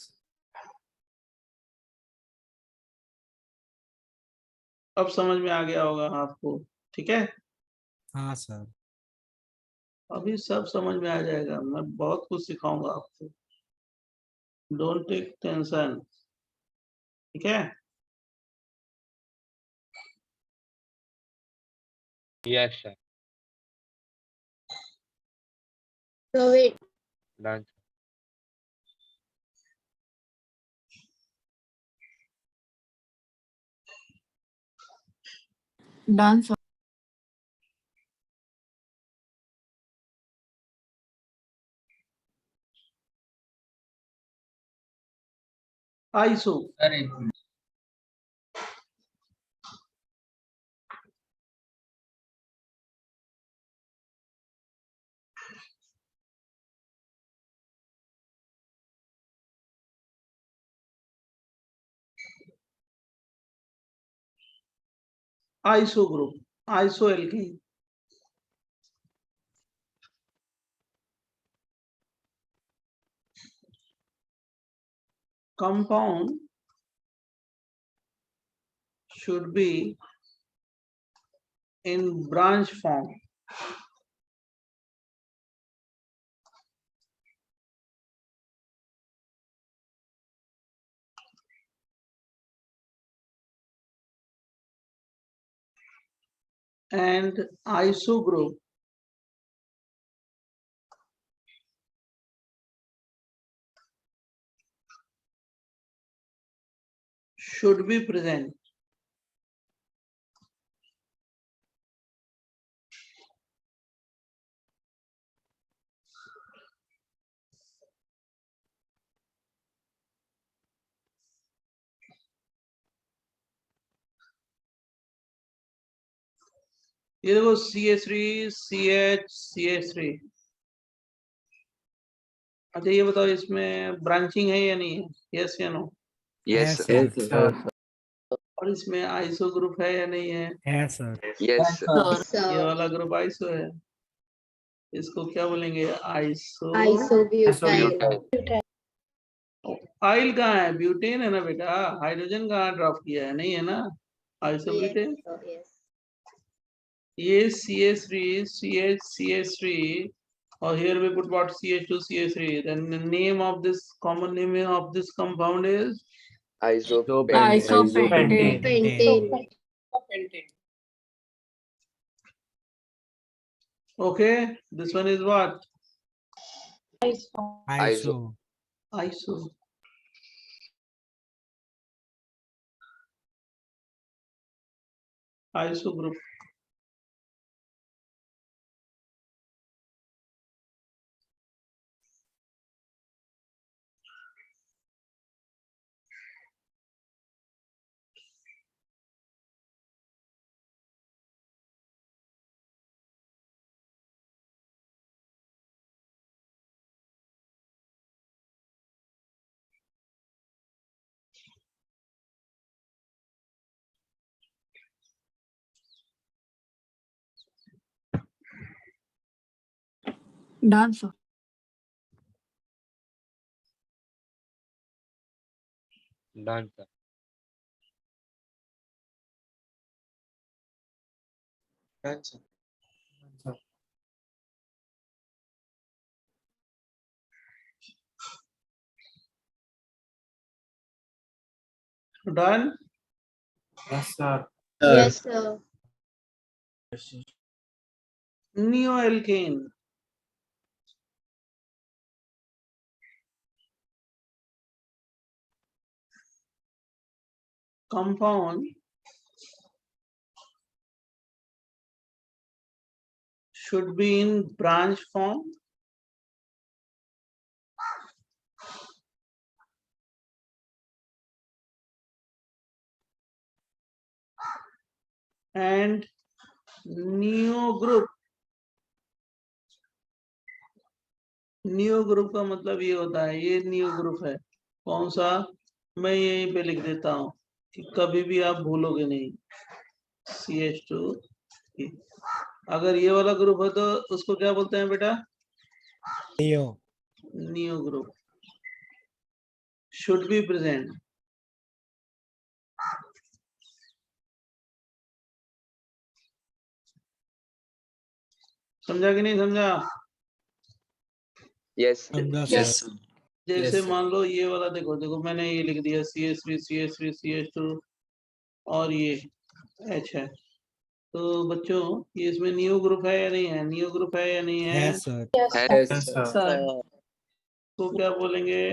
अब समझ में आ गया होगा आपको, ठीक है। हाँ सर। अभी सब समझ में आ जाएगा, मैं बहुत कुछ सिखाऊंगा आपको, डोंट टेक टेंशन, ठीक है। Yes sir. So wait, Done. Done, sir. ISO. ISO group, ISO alkene. Compound should be in branch form. And ISO group should be present ये देखो CH3 CH CH3। अच्छा ये बताओ इसमें ब्रांचिंग है या नहीं है, यस या no? Yes, Yes, sir. sir. और इसमें आइसो ग्रुप है या नहीं है? Yes, sir. Yes, sir. ये sir. वाला ग्रुप आइसो है, इसको क्या बोलेंगे? आइसो। Isobutyl. आइल कहाँ है? ब्यूटेन है ना बेटा, हाइड्रोजन कहाँ ड्रॉप किया है? नहीं है ना, आइसोब्यूटेन। Yes, sir, yes. ये CH3 CH CH3 or here we put what? CH2 CH3, then the name of this common name of this compound is Isopentane. Isopentane. Pentane. okay. This one is what? ISO. Iso. Iso group. Done, sir. Done, sir. Done, sir. Done. Yes, sir. Yes, sir. Neoalkane. Compound should be in branch form and neo group का मतलब ये होता है, ये new group है। कौन सा? मैं यहीं पे लिख देता हूं कि कभी भी आप भूलोगे नहीं। CH2। अगर ये वाला ग्रुप है तो उसको क्या बोलते हैं बेटा? Neo. New group should be present। समझा कि नहीं समझा? Yes. Yes, Yes. sir. जैसे Yes, sir. मान लो ये वाला देखो देखो मैंने ये लिख दिया CH3 CH3 CH2 और ये H है। तो बच्चों ये इसमें नियो ग्रुप है या नहीं है? नियो ग्रुप है या नहीं है? है सर Yes, sir. सर तो क्या बोलेंगे?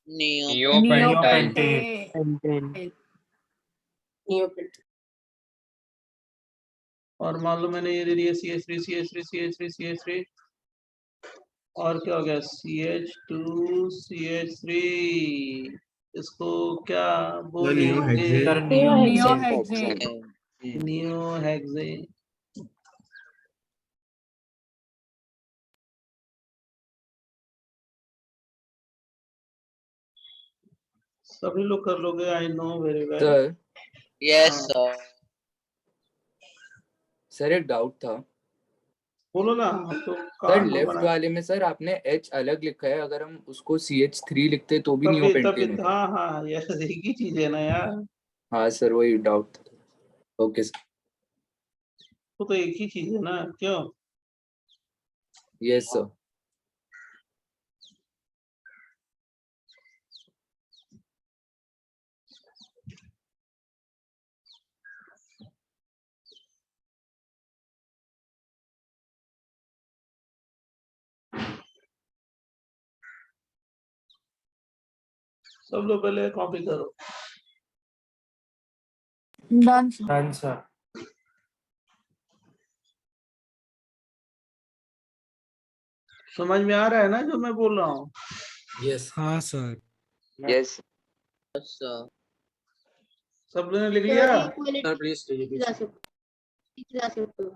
Neo neo neo pentyl pentyl और मान लो मैंने ये दे दिया CH3 CH3 CH3 CH3 और क्या हो गया CH2 CH3। इसको क्या बोलेंगे? Neo Hexane. Hexane neo hexane. सभी लोग कर लोगे, I know very well. Sir, yes हाँ, सर एक डाउट था बोलो ना, हम तो सर कांड लेफ्ट बना। वाले में सर आपने H अलग लिखा है, अगर हम उसको CH3 लिखते तो भी नियो तभी पेंटेन होता। हाँ हाँ, यस एक ही चीज है ना यार, हाँ सर वही डाउट था। ओके सर, वो तो एक ही चीज है ना, क्यों? Yes sir. सब लोग पहले कॉपी करो। डन सर समझ में आ रहा है ना जो मैं बोल रहा हूँ? यस हाँ सर यस सर सब लोगों ने लिख सर लिया? एक minute Sir, please take it. जा सकते हो।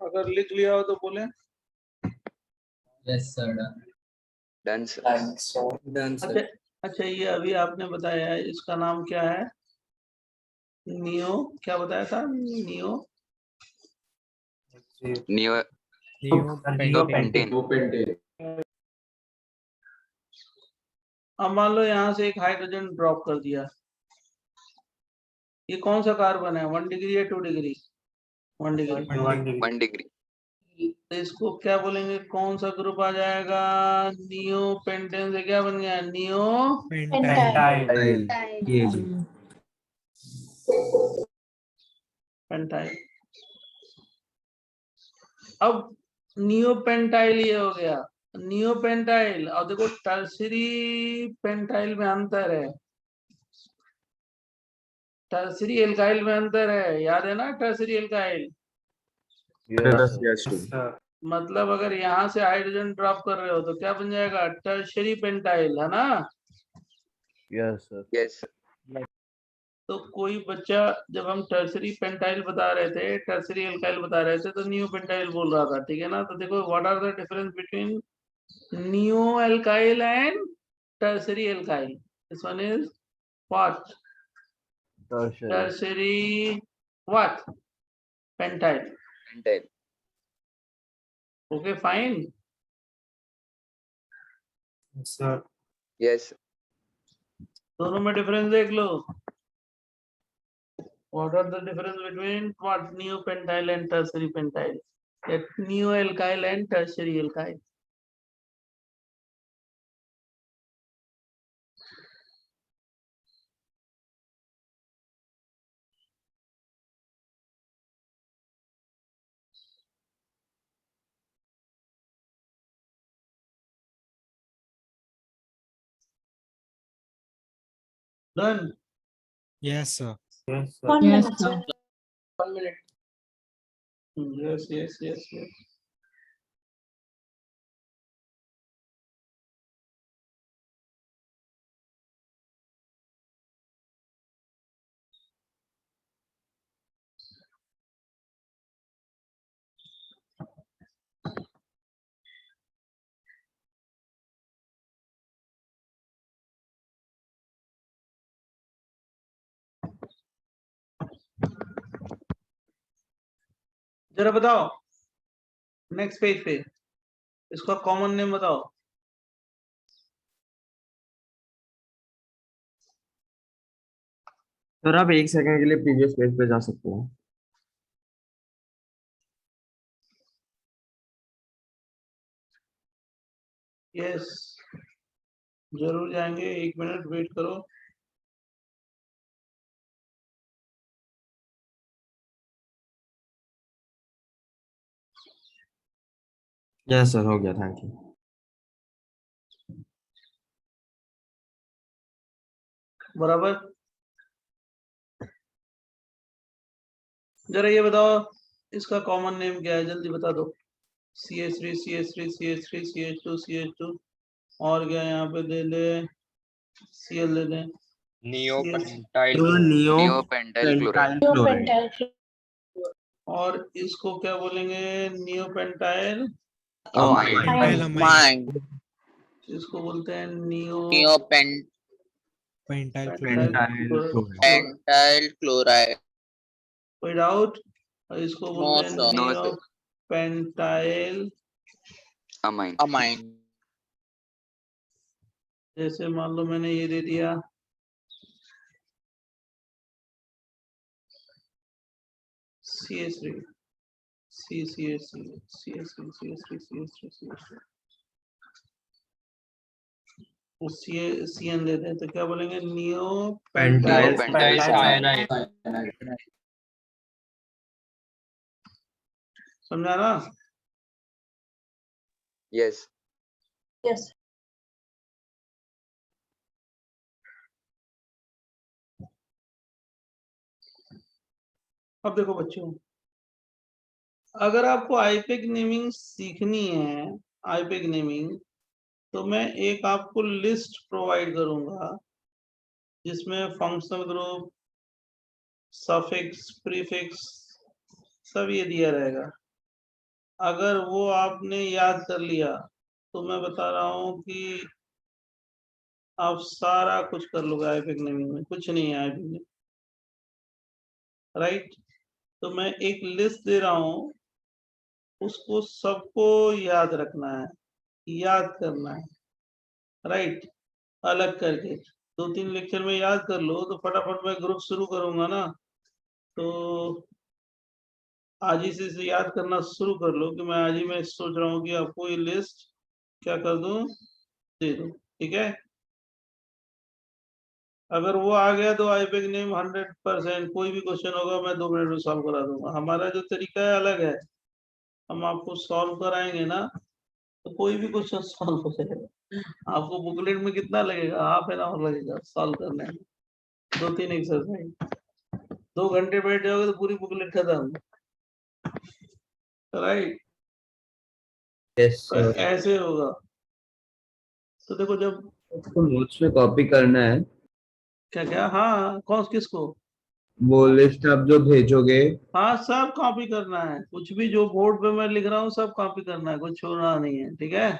अगर लिख लिया हो तो बोले। Yes sir done sir done अच्छा सर। अच्छा, ये अभी आपने बताया है, इसका नाम क्या है? नियो क्या बताया था? Neo neo neo pentane pentane. अब मान लो यहाँ से एक हाइड्रोजन ड्रॉप कर दिया, ये कौन सा कार्बन है? 1 डिग्री या 2 डिग्री? 1 डिग्री। 1 डिग्री। तो इसको क्या बोलेंगे? कौन सा ग्रुप आ जाएगा? नियो पेंटेन से क्या बन गया? Neo pentyl pentyl. अब नियो पेंटाइल ये हो गया नियो पेंटाइल। और देखो टर्सरी पेंटाइल में अंतर है, टर्सरी एल्काइल में अंतर है, याद है ना? टर्सरी एल्काइल मतलब अगर यहाँ से हाइड्रोजन ड्रॉप कर रहे हो तो क्या बन जाएगा? टर्शरी पेंटाइल, है ना? Yes sir. तो कोई बच्चा जब हम टर्सरी पेंटाइल बता रहे थे, टर्सरी एल्काइल बता रहे थे, तो नियो पेंटाइल बोल रहा था, ठीक है ना? तो देखो what are the difference between neo alkyl and tertiary alkyl? This one is what? Tertiary what? Pentyl. Pentyl. Okay fine. Sir yes दोनों में डिफरेंस देख लो। What are the difference between what? Neopentyl and tertiary pentyl? Neoalkyl and tertiary alkyl. Done. Yes sir yes sir 1 minute. Yes, yes, yes, yes. जरा बताओ next page पे इसका common name बताओ। Sir आप 1 सेकंड के लिए प्रीवियस पेज पे जा सकते हो। यस जरूर जाएंगे, 1 मिनट वेट करो। यस सर, हो गया, थैंक यू। बराबर। जरा ये बताओ इसका कॉमन नेम क्या है, जल्दी बता दो। CH3 CH3 CH3 CH2 CH2 और क्या यहाँ पे दे दे, Cl दे दें। Neopentyl neo pentyl chloride. और इसको क्या बोलेंगे, नियोपेंटाइल Pentyl amine. Amine. इसको बोलते हैं neo Neopen Pentyl pentyl chloride. Chloride. pentyl chloride. कोई डाउट? इसको No, बोलते हैं sir. No, neo sir. Pentyl amine. जैसे मान लो मैंने ये दे दिया CH3 CCH3 CH3 CH3 CH3 CH3 CN दे दें तो क्या बोलेंगे, नियो पेंटाइल पेंटाइल cyanide. समझा ना? यस। अब देखो बच्चों, अगर आपको आईपेक नेमिंग सीखनी है, आईपेक नेमिंग, तो मैं एक आपको लिस्ट प्रोवाइड करूंगा जिसमें फंक्शनल ग्रुप, सफिक्स, प्रीफिक्स सब ये दिया रहेगा। अगर वो आपने याद कर लिया तो मैं बता रहा हूँ कि आप सारा कुछ कर लोगे आईपेक नेमिंग में, कुछ नहीं है आईपेक में, राइट। तो मैं एक लिस्ट दे रहा हूँ, उसको सबको याद रखना है, याद करना है, राइट। अलग करके 2-3 लेक्चर में याद कर लो तो फटाफट मैं ग्रुप शुरू करूंगा ना, तो आज ही से याद करना शुरू कर लो कि मैं आज ही मैं सोच रहा हूँ कि आपको ये लिस्ट क्या कर दूं, दे दूं, ठीक है। अगर वो आ गया तो आईपेक नेम 100%, कोई भी क्वेश्चन होगा मैं 2 मिनट में सॉल्व करा दूंगा। हमारा जो तरीका है अलग है, हम आपको सॉल्व कराएंगे ना तो कोई भी क्वेश्चन सॉल्व हो जाएगा। आपको बुकलेट में कितना लगेगा, हाफ एन आवर लगेगा सॉल्व करने में, 2-3 एक्सरसाइज, 2 घंटे बैठ जाओगे तो पूरी बुकलेट खत्म, राइट। यस तो ऐसे होगा। तो देखो जब आपको नोट्स में कॉपी करना है, क्या क्या, हाँ कौन किसको, वो लिस्ट आप जो भेजोगे। हाँ सब कॉपी करना है, कुछ भी जो बोर्ड पे मैं लिख रहा हूँ सब कॉपी करना है, कुछ छोड़ना नहीं है, ठीक है।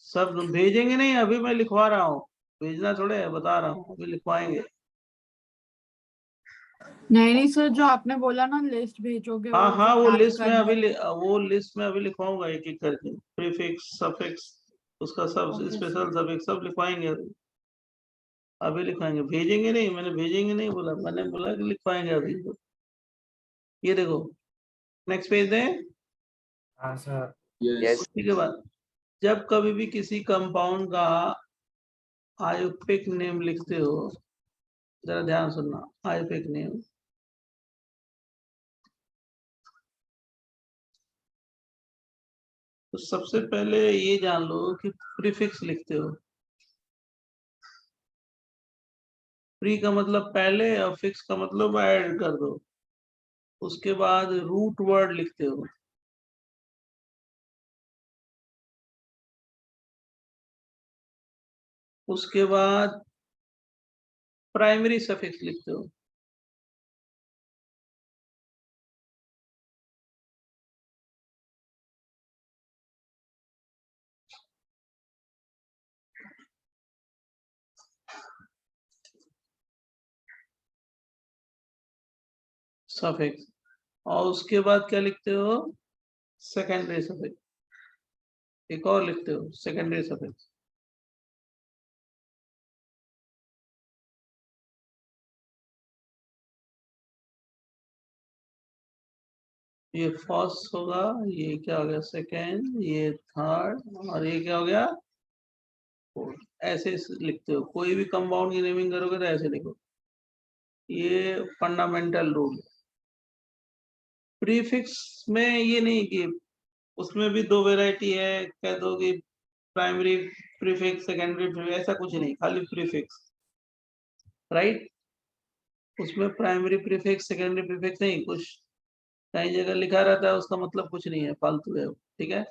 सब भेजेंगे नहीं, अभी मैं लिखवा रहा हूँ, भेजना थोड़े है, बता रहा हूँ, अभी लिखवाएंगे। नहीं सर, जो आपने बोला ना लिस्ट भेजोगे, हाँ वो हाँ जो वो याद लिस्ट में करना अभी है। वो लिस्ट में अभी लिखवाऊंगा एक एक करके, प्रीफिक्स सफिक्स उसका सब, ओके स्पेशल सर। सफिक्स सब लिखवाएंगे अभी, अभी लिखवाएंगे, भेजेंगे नहीं, मैंने भेजेंगे नहीं बोला, मैंने बोला कि लिखवाएंगे अभी। ये देखो नेक्स्ट पेज दें, हाँ सर। यस। ठीक है। बात, जब कभी भी किसी कंपाउंड का आयुर्पिक नेम लिखते हो, जरा ध्यान सुनना, आयुर्पिक नेम तो सबसे पहले ये जान लो कि प्रीफिक्स लिखते हो। प्री का मतलब पहले और फिक्स का मतलब ऐड कर दो, उसके बाद रूट वर्ड लिखते हो, उसके बाद प्राइमरी सफिक्स लिखते हो, सफिक्स, और उसके बाद क्या लिखते हो, सेकेंडरी सफिक्स, एक और लिखते हो सेकेंडरी सफिक्स। ये फर्स्ट होगा, ये क्या हो गया सेकेंड, ये थर्ड, और ये क्या हो गया फोर्थ। ऐसे लिखते हो, कोई भी कंपाउंड की नेमिंग करोगे तो ऐसे लिखो, ये फंडामेंटल रूल। प्रीफिक्स में ये नहीं कि उसमें भी दो वैरायटी है, कह दो कि प्राइमरी प्रीफिक्स सेकेंडरी प्रीफिक्स, ऐसा कुछ नहीं, खाली प्रीफिक्स, राइट। उसमें प्राइमरी प्रीफिक्स सेकेंडरी प्रीफिक्स नहीं, कुछ कई जगह लिखा रहता है, उसका मतलब कुछ नहीं है, फालतू है, ठीक है।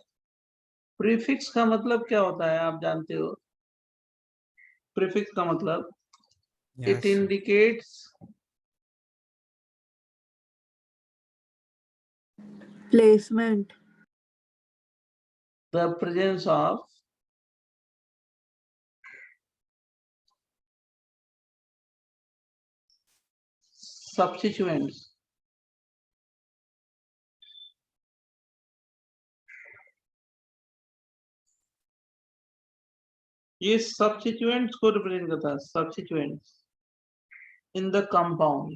प्रीफिक्स का मतलब क्या होता है आप जानते हो? प्रीफिक्स का मतलब Yes, it sir. Indicates placement. The presence of substituents ये substituents को रिप्रेजेंट करता है, substituents in the compound।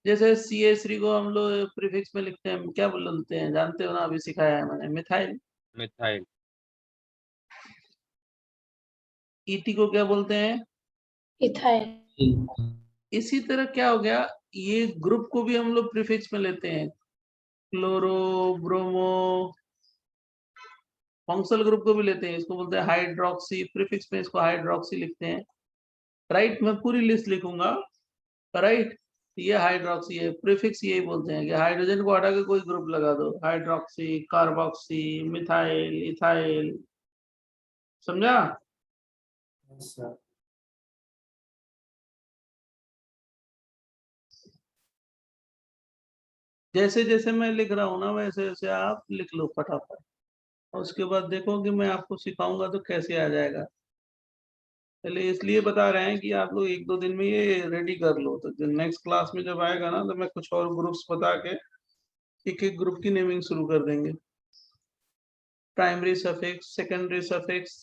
जैसे CH3 को हम लोग प्रीफिक्स में लिखते हैं, क्या बोलते हैं जानते हो ना, अभी सिखाया है मैंने, मिथाइल। मिथाइल। ET को क्या बोलते हैं? इथाइल। इसी तरह क्या हो गया, ये ग्रुप को भी हम लोग प्रीफिक्स में लेते हैं, क्लोरो, ब्रोमो, फंक्शनल ग्रुप को भी लेते हैं, इसको बोलते हैं हाइड्रोक्सी, प्रीफिक्स में इसको हाइड्रोक्सी लिखते हैं, राइट। मैं पूरी लिस्ट लिखूंगा, राइट। ये हाइड्रोक्सी है, प्रीफिक्स यही बोलते हैं कि हाइड्रोजन को हटा के कोई ग्रुप लगा दो, हाइड्रोक्सी, कार्बोक्सी, मिथाइल, इथाइल, समझा? Yes, sir. जैसे जैसे मैं लिख रहा हूँ ना, वैसे वैसे आप लिख लो फटाफट, और उसके बाद देखो कि मैं आपको सिखाऊंगा तो कैसे आ जाएगा। पहले इसलिए बता रहे हैं कि आप लोग एक दो दिन में ये रेडी कर लो, तो नेक्स्ट क्लास में जब आएगा ना, तो मैं कुछ और ग्रुप्स बता के एक एक ग्रुप की नेमिंग शुरू कर देंगे। प्राइमरी सफिक्स, सेकेंडरी सफिक्स,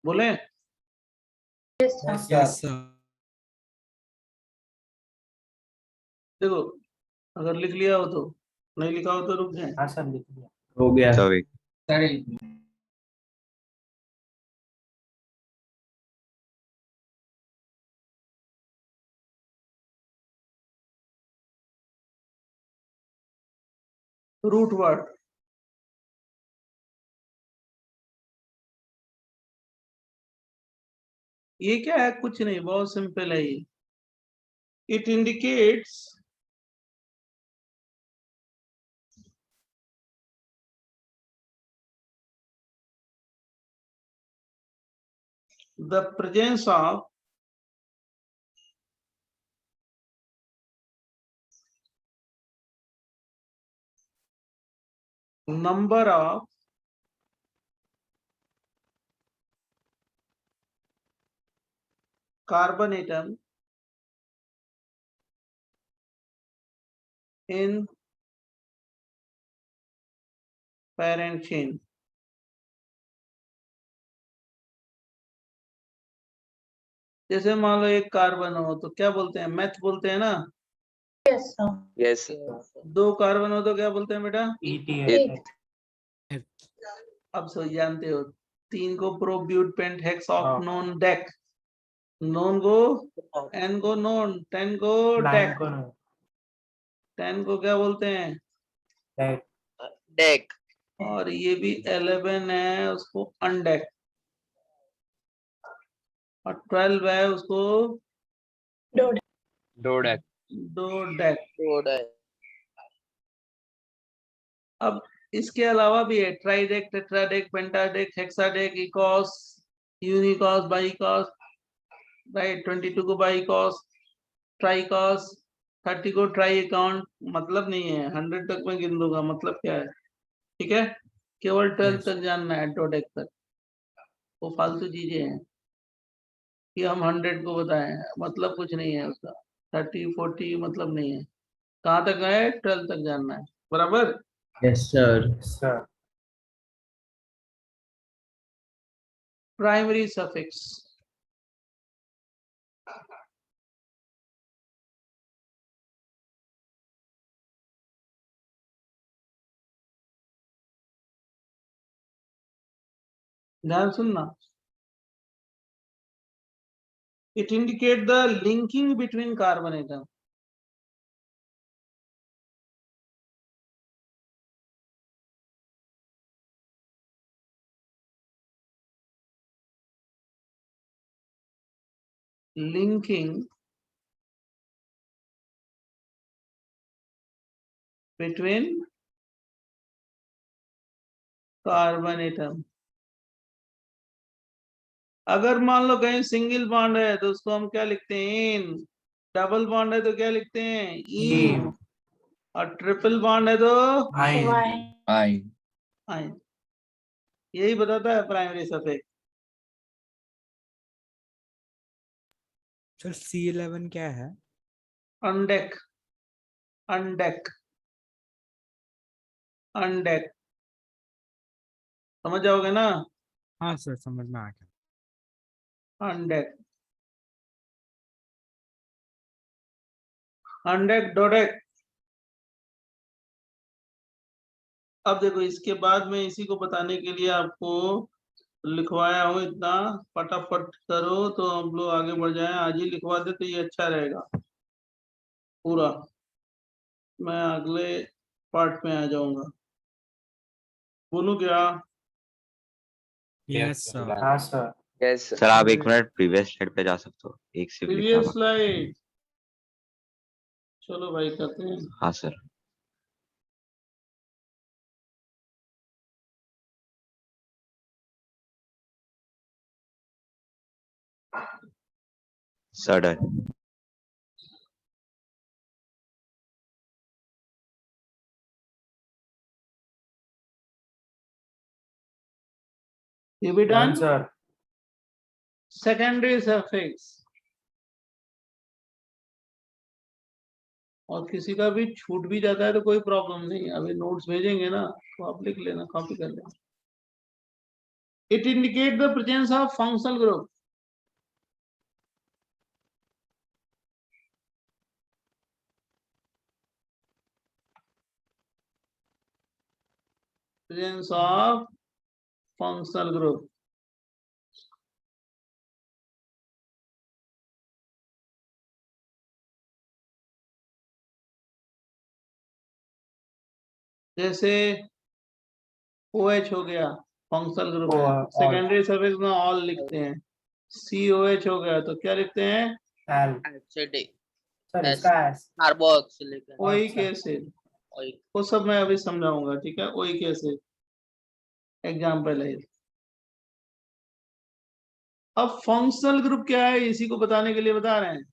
बोले? Yes, sir. देखो, अगर लिख लिया हो तो, नहीं लिखा हो तो रुक जाए। हाँ सर लिख दिया। हो गया सॉरी। रूट वर्ड, ये क्या है? कुछ नहीं, बहुत सिंपल है ये। It indicates the presence of number of carbon atom in parent chain। जैसे मान लो एक कार्बन हो तो क्या बोलते हैं? मेथ बोलते हैं ना। यस दो कार्बन हो तो क्या बोलते हैं बेटा? ETA। अब सही जानते हो। तीन को प्रोब्यूट पेंट हेक्स ऑफ नॉन डेक, नॉन को एन को नॉन, 10 को डेक, 10 को क्या बोलते हैं? डेक और ये भी 11 है, उसको अनडेक, और 12 है, उसको डोडेक। दो डेक। कोड है अब इसके अलावा भी है ट्राइडेक, टेट्राडेक, पेंटाडेक, हेक्साडेक, इकोस, यूनिकोस, बाइकोस, राइट 22 को बाई कॉस, ट्राई कॉस, 30 को ट्राई अकाउंट, मतलब नहीं है 100 तक मैं गिन दूंगा, मतलब क्या है, ठीक है, केवल 12 तक जानना है, डोडेक तक, वो फालतू चीजें हैं कि हम 100 को बताएं, मतलब कुछ नहीं है उसका, 30 40 मतलब नहीं है, कहाँ तक है 12 तक जानना है, बराबर। Yes sir. sir. Primary suffix, ध्यान सुनना, it indicate the linking between carbon atom. Linking between carbon atom. अगर मान लो कहीं सिंगल बॉन्ड है तो उसको हम क्या लिखते हैं, इन, डबल बॉन्ड है तो क्या लिखते हैं, इन, और ट्रिपल बॉन्ड है तो Iron. आई। आइन। यही बताता है प्राइमरी सफिक्स। सर C11 क्या है? अनडेक, अनडेक, अनडेक, समझ जाओगे ना, हाँ सर समझ में आ गया। अनडेक, अनडेक, डोडेक। अब देखो इसके बाद में इसी को बताने के लिए आपको लिखवाया हूँ इतना, फटाफट करो तो हम लोग आगे बढ़ जाएं, आज ही लिखवा दे तो ये अच्छा रहेगा, पूरा मैं अगले पार्ट में आ जाऊंगा, बोलूं क्या। Yes sir. हाँ sir. यस सर आप एक मिनट प्रीवियस स्लाइड पे जा सकते हो, एक सिर्फ लिखना प्रीवियस बाकी। स्लाइड, चलो भाई करते हैं। हाँ सर। Sir done. ये भी Done done. sir. Secondary suffix, और किसी का भी छूट भी जाता है तो कोई प्रॉब्लम नहीं, अभी नोट्स भेजेंगे ना तो आप लिख लेना, कॉपी कर लेना। It indicate the presence of functional group, presence of functional group. जैसे OH हो गया, फंक्शनल ग्रुप है, all. सेकेंडरी सफिक्स में ऑल लिखते हैं। COH हो गया तो क्या लिखते हैं, Al. एसिडिक, Sir इसका as. Carboxylic oic acid, oil. वो सब मैं अभी समझाऊंगा, ठीक है, ओइक एसिड एग्जाम्पल है। अब फंक्शनल ग्रुप क्या है इसी को बताने के लिए बता रहे हैं।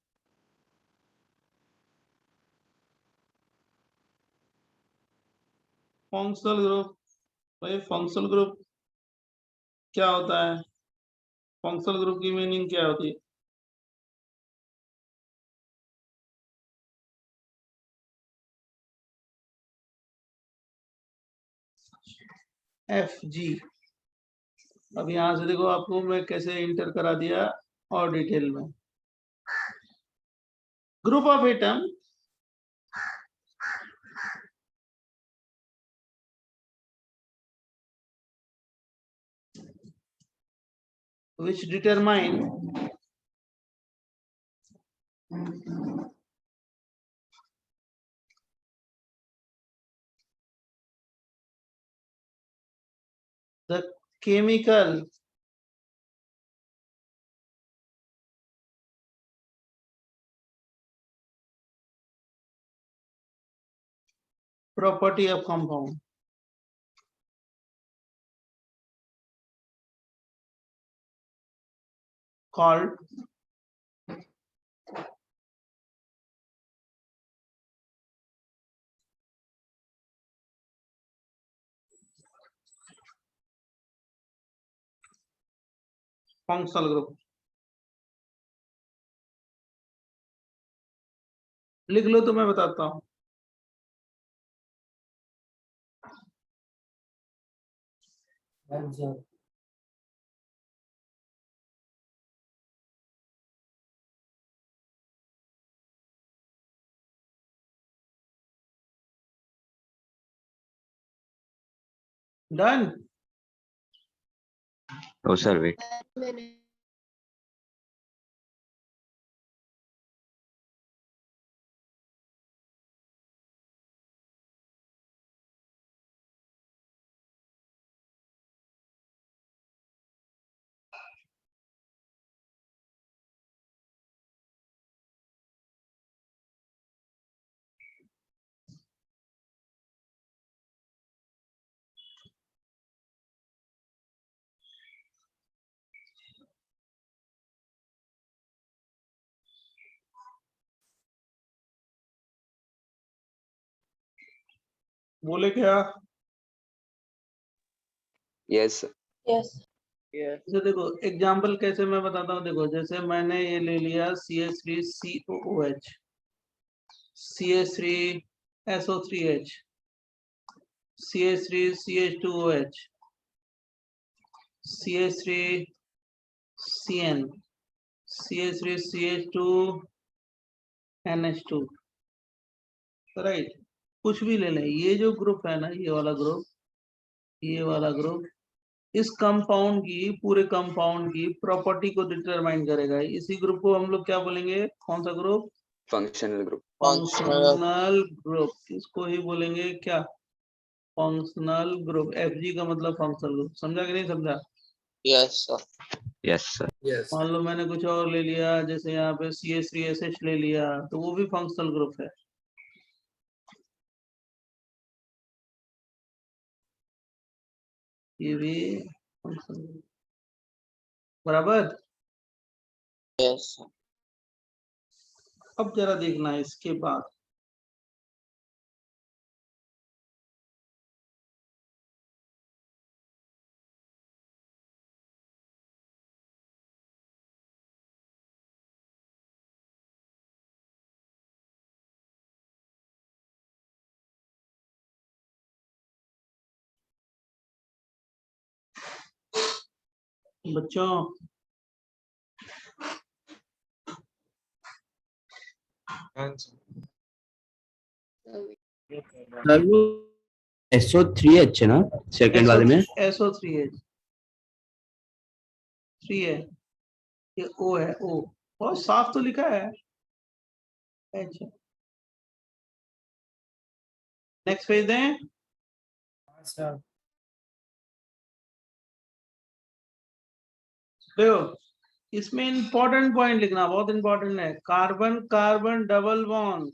फंक्शनल ग्रुप, भाई फंक्शनल ग्रुप क्या होता है, फंक्शनल ग्रुप की मीनिंग क्या होती है। FG, अब यहां से देखो आपको मैं कैसे इंटर करा दिया और डिटेल में। Group of atom which determine the chemical property of compound, called functional group लिख लो तो मैं बताता हूँ। Observe. Done. Oh, sir, wait. मैंने बोले क्या? Yes Yes. जैसे देखो एग्जाम्पल कैसे मैं बताता हूँ। देखो जैसे मैंने ये ले लिया CH3COOH, CH3SO3H, CH3CH2OH, CH3CN, CH3CH2NH2, right. कुछ भी ले लें, ये जो ग्रुप है ना, ये वाला ग्रुप, ये वाला ग्रुप इस कंपाउंड की, पूरे कंपाउंड की प्रॉपर्टी को डिटरमाइन करेगा। इसी ग्रुप को हम लोग क्या बोलेंगे? कौन सा group? Functional group functional group. इसको ही बोलेंगे क्या? Functional group. FG का मतलब फंक्शनल ग्रुप। समझा कि नहीं समझा? Yes sir. Yes, sir. Yes मान लो मैंने कुछ और ले लिया, जैसे यहाँ पे CH3SH ले लिया, तो वो भी फंक्शनल ग्रुप है। ये भी फंक्शनल ग्रुप, बराबर। Yes sir. अब जरा देखना है इसके बाद, बच्चों सर वो SO3H है ना सेकंड वाले में? SO3H 3 है, ये O है। O बहुत साफ तो लिखा है। अच्छा नेक्स्ट पेज दें। Sir. देखो इसमें इंपॉर्टेंट पॉइंट लिखना, बहुत इंपॉर्टेंट है। Carbon carbon double bond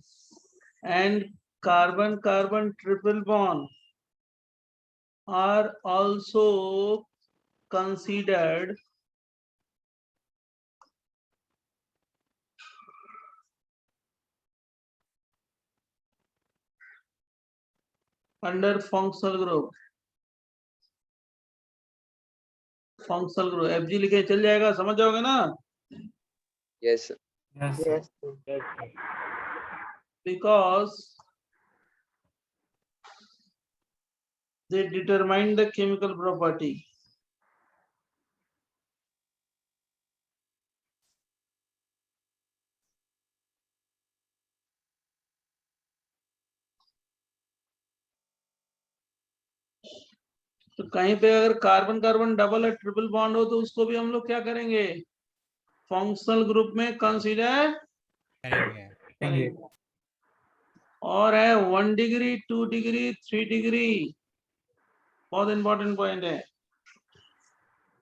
and carbon carbon triple bond are also considered under functional group। Functional group FG लिखे चल जाएगा, समझ जाओगे ना? Yes Yes. Because they determine the chemical property। तो कहीं पे अगर कार्बन कार्बन डबल या ट्रिपल बॉन्ड हो तो उसको भी हम लोग क्या करेंगे? फंक्शनल ग्रुप में कंसीडर करेंगे। और है 1 डिग्री 2 डिग्री 3 डिग्री, बहुत इंपॉर्टेंट पॉइंट है।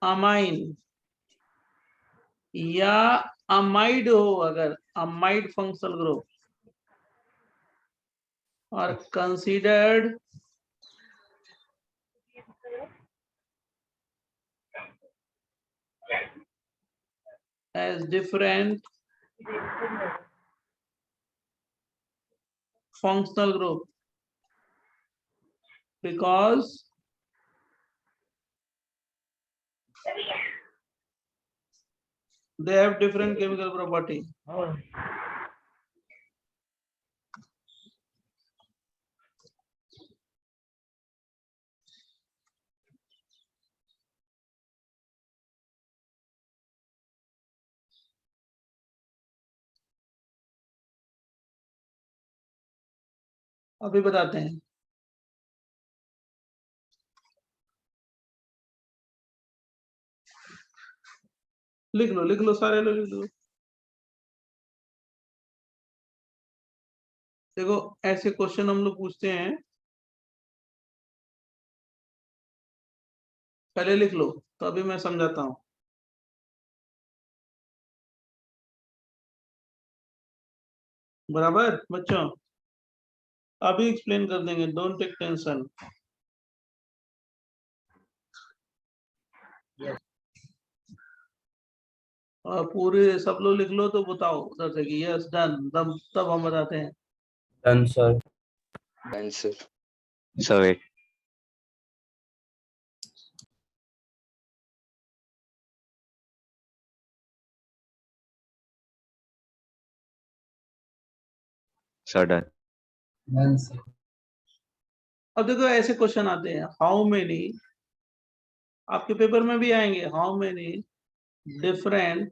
अमाइन या अमाइड हो, अगर अमाइड फंक्शनल ग्रुप और considered as different functional group because They have different chemical property. अभी बताते हैं। लिख लो सारे लोग लिख लो। देखो ऐसे क्वेश्चन हम लोग पूछते हैं, पहले लिख लो तो अभी मैं समझाता हूं। बराबर बच्चों, अभी एक्सप्लेन कर देंगे, डोंट टेक टेंशन। और पूरे सब लोग लिख लो तो बताओ उधर से कि यस डन, तब हम बताते हैं। Done, sir. Done, sir. Sir, wait. Sir, done. Done, sir. अब देखो ऐसे क्वेश्चन आते हैं, हाउ मेनी, आपके पेपर में भी आएंगे, how many different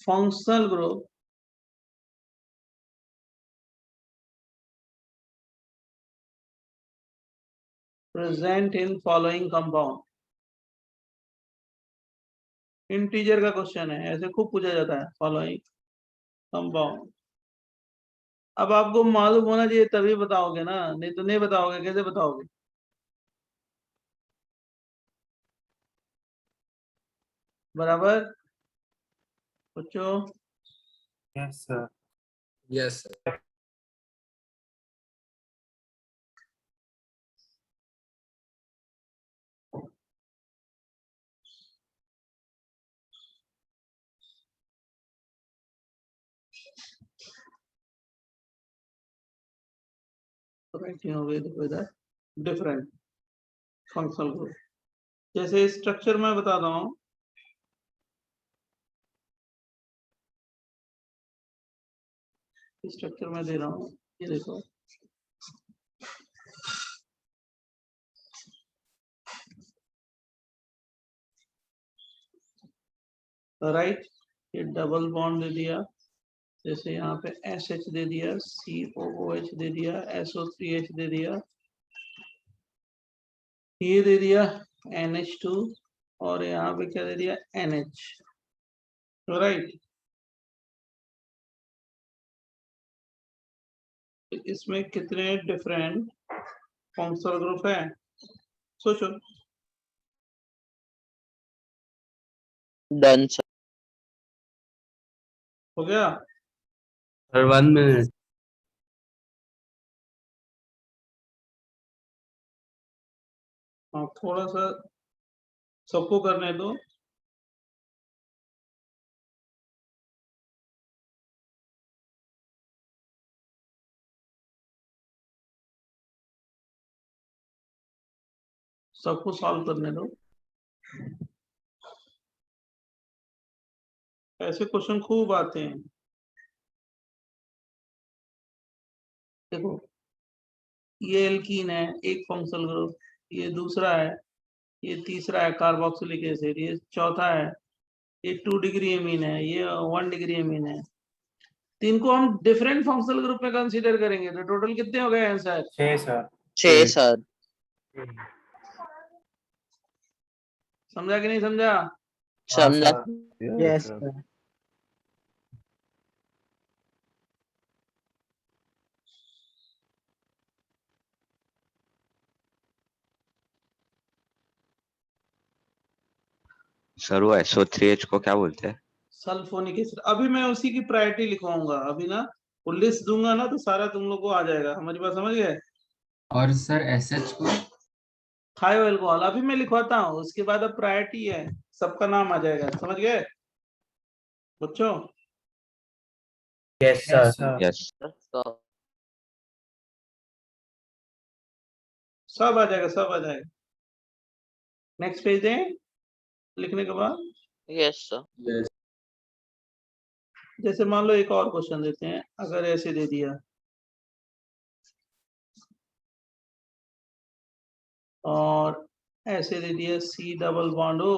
functional group present in following compound। Integer का क्वेश्चन है, ऐसे खूब पूछा जाता है, फॉलोइंग कंपाउंड। अब आपको मालूम होना चाहिए तभी बताओगे ना, नहीं तो नहीं बताओगे, कैसे बताओगे? बराबर बच्चों? Yes, sir. Yes, sir. हो गई देखो इधर, डिफरेंट फंक्शनल ग्रुप। जैसे स्ट्रक्चर मैं बताता हूँ, स्ट्रक्चर में दे रहा हूँ, ये देखो राइट, ये डबल बॉन्ड दे दिया, जैसे यहाँ पे SH दे दिया, COOH दे दिया, SO3H दे दिया, ये दे दिया NH2, और यहाँ पे क्या दे दिया NH, राइट। इसमें कितने डिफरेंट फंक्शनल ग्रुप है, सोचो। Done, sir. हो गया? Sir, 1 minute. हाँ थोड़ा सा सबको करने दो। सबको सॉल्व करने दो। ऐसे क्वेश्चन खूब आते हैं। देखो ये एल्कीन है, एक फंक्शनल ग्रुप, ये दूसरा है, ये तीसरा है कार्बोक्सिलिक एसिड, ये चौथा है, ये 2 डिग्री एमीन है, ये 1 डिग्री एमीन है। तीन को हम डिफरेंट फंक्शनल ग्रुप में कंसीडर करेंगे तो टोटल कितने हो गए आंसर? 6, sir. 6, sir. समझा कि नहीं समझा? समझा। Yes, sir. सर वो SO3H को क्या बोलते हैं? Sulphonic acid. अभी मैं उसी की प्रायोरिटी लिखवाऊंगा, अभी ना वो लिस्ट दूंगा ना तो सारा तुम लोग को आ जाएगा। हमारी बात समझ गए? और सर SH को? थायो अल्कोहल अभी मैं लिखवाता हूँ, उसके बाद अब प्रायोरिटी है, सबका नाम आ जाएगा। समझ गए बच्चों? Yes, sir. Yes, sir. Yes. So, सब आ जाएगा, सब आ जाएगा। नेक्स्ट पेज दें लिखने के बाद। Yes sir. जैसे मान लो एक और क्वेश्चन देते हैं, अगर ऐसे दे दिया और ऐसे दे दिया C डबल बॉन्ड O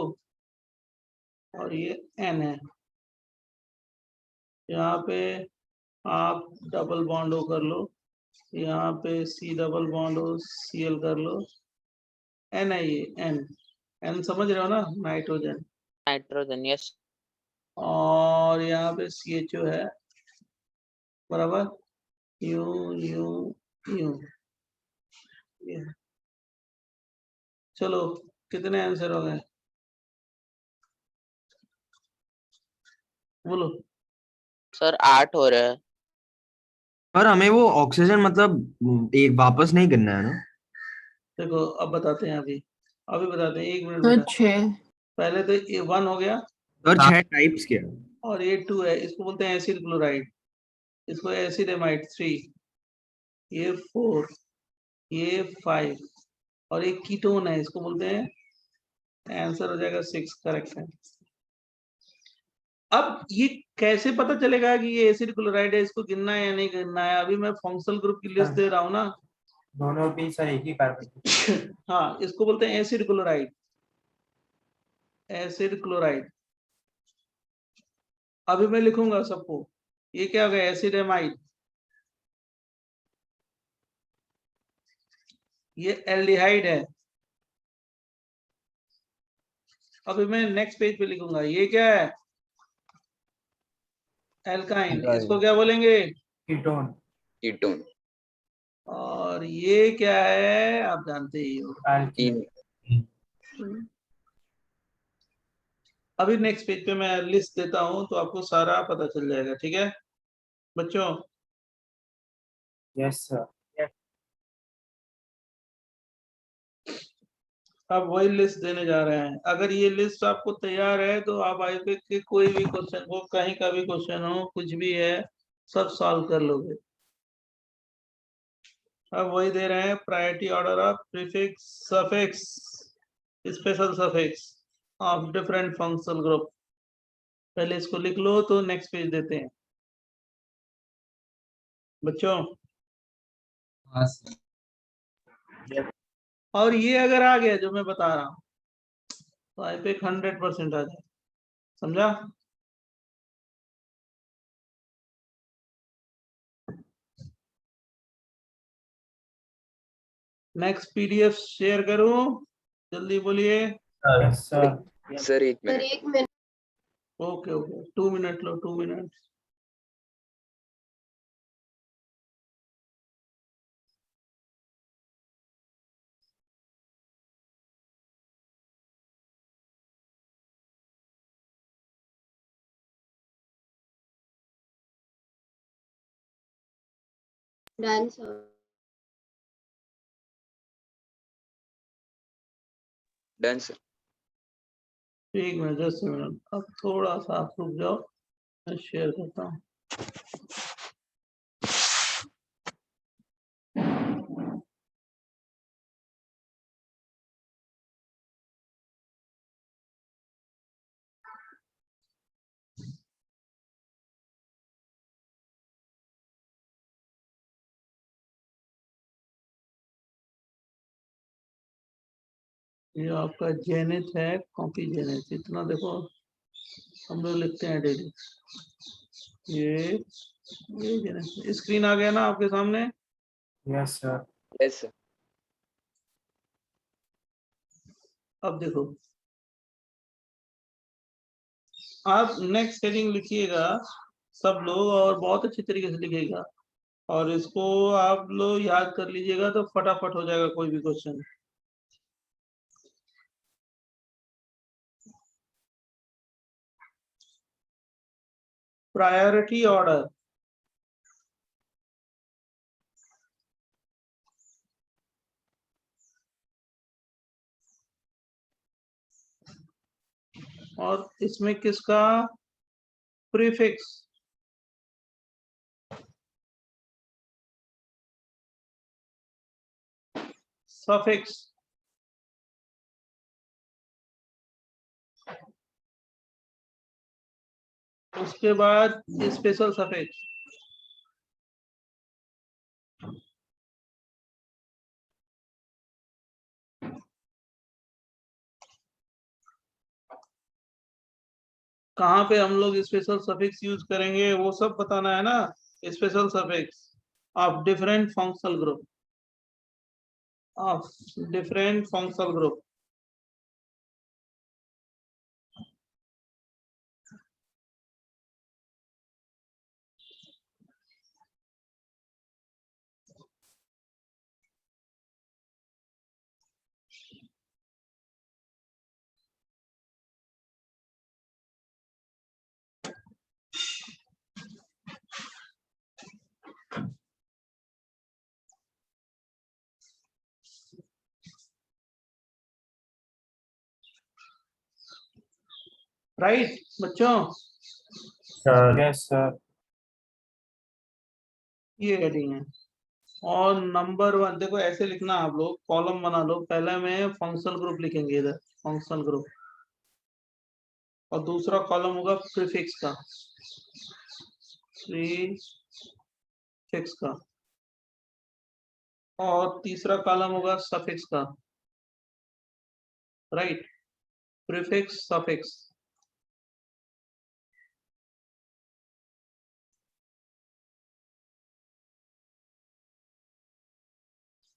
और ये N है, यहाँ पे आप डबल बॉन्ड O कर लो, यहाँ पे C double bond O Cl कर लो, N है ये N समझ रहे हो ना, नाइट्रोजन। Nitrogen yes. और यहाँ पे CHO है बराबर, यू यू यू। चलो कितने आंसर हो गए बोलो। सर 8 हो रहा है। पर हमें वो ऑक्सीजन मतलब एक वापस नहीं करना है ना? देखो अब बताते हैं, अभी बताते हैं, 1 मिनट तो बेटा। 6। पहले तो ये 1 हो गया और 6 टाइप्स क्या? और ये 2 है, इसको बोलते हैं एसिड क्लोराइड, इसको एसिड एमाइड 3, ये 4, ये 5 और एक कीटोन है, इसको बोलते हैं, आंसर हो जाएगा 6, करेक्ट है। अब ये कैसे पता चलेगा कि ये एसिड क्लोराइड है, इसको गिनना है या नहीं गिनना है? अभी मैं फंक्शनल ग्रुप की लिस्ट दे रहा हूँ ना। दोनों भी सर एक ही कार्बन। हाँ, इसको बोलते हैं एसिड क्लोराइड, एसिड क्लोराइड। अभी मैं लिखूंगा सबको, ये क्या हो गया, एसिड एमाइड, ये एल्डिहाइड है। अभी मैं नेक्स्ट पेज पे लिखूंगा, ये क्या है, एल्काइन, इसको क्या बोलेंगे, कीटोन। कीटोन। और ये क्या है आप जानते ही हो। एल्कीन। अभी नेक्स्ट पेज पे मैं लिस्ट देता हूं तो आपको सारा पता चल जाएगा, ठीक है बच्चों। Yes sir. अब वही लिस्ट देने जा रहे हैं, अगर ये लिस्ट आपको तैयार है तो आप आईपी के कोई भी क्वेश्चन को, कहीं का भी क्वेश्चन हो, कुछ भी है, सब सॉल्व कर लोगे। अब वही दे रहे हैं, priority order of prefix suffix special suffix of different functional group. पहले इसको लिख लो तो नेक्स्ट पेज देते हैं बच्चों। हाँ सर। और ये अगर आ गया जो मैं बता रहा हूं तो आईपी 100% आ जाए, समझा। नेक्स्ट पीडीएफ शेयर करूं, जल्दी बोलिए। Yes sir. Sir 1 sir minute. 1 minute. Okay okay, 2 minute low, 2 minute. Done sir. Done sir. 1 minute, 10 minute, अब थोड़ा सा आप रुक जाओ, मैं शेयर करता हूँ। ये आपका जेनिथ है, कॉपी जेनिथ, इतना देखो हम लोग लिखते हैं डेली। ये जेनिथ स्क्रीन आ गया ना आपके सामने। Yes sir. Yes sir. अब देखो, आप नेक्स्ट हेडिंग लिखिएगा सब लोग, और बहुत अच्छी तरीके से लिखिएगा, और इसको आप लोग याद कर लीजिएगा तो फटाफट हो जाएगा कोई भी क्वेश्चन। प्रायोरिटी ऑर्डर, और इसमें किसका प्रीफिक्स, सफिक्स, उसके बाद स्पेशल सफिक्स, कहाँ पे हम लोग स्पेशल सफिक्स यूज करेंगे वो सब बताना है ना। Special suffix of different functional group, of different functional group, right बच्चों। Yes sir. ये हेडिंग है। और नंबर 1 देखो ऐसे लिखना, आप लोग कॉलम बना लो, पहले में फंक्शनल ग्रुप लिखेंगे इधर, फंक्शनल ग्रुप, और दूसरा कॉलम होगा प्रीफिक्स का, प्रीफिक्स का, और तीसरा कॉलम होगा सफिक्स का। Right, prefix suffix.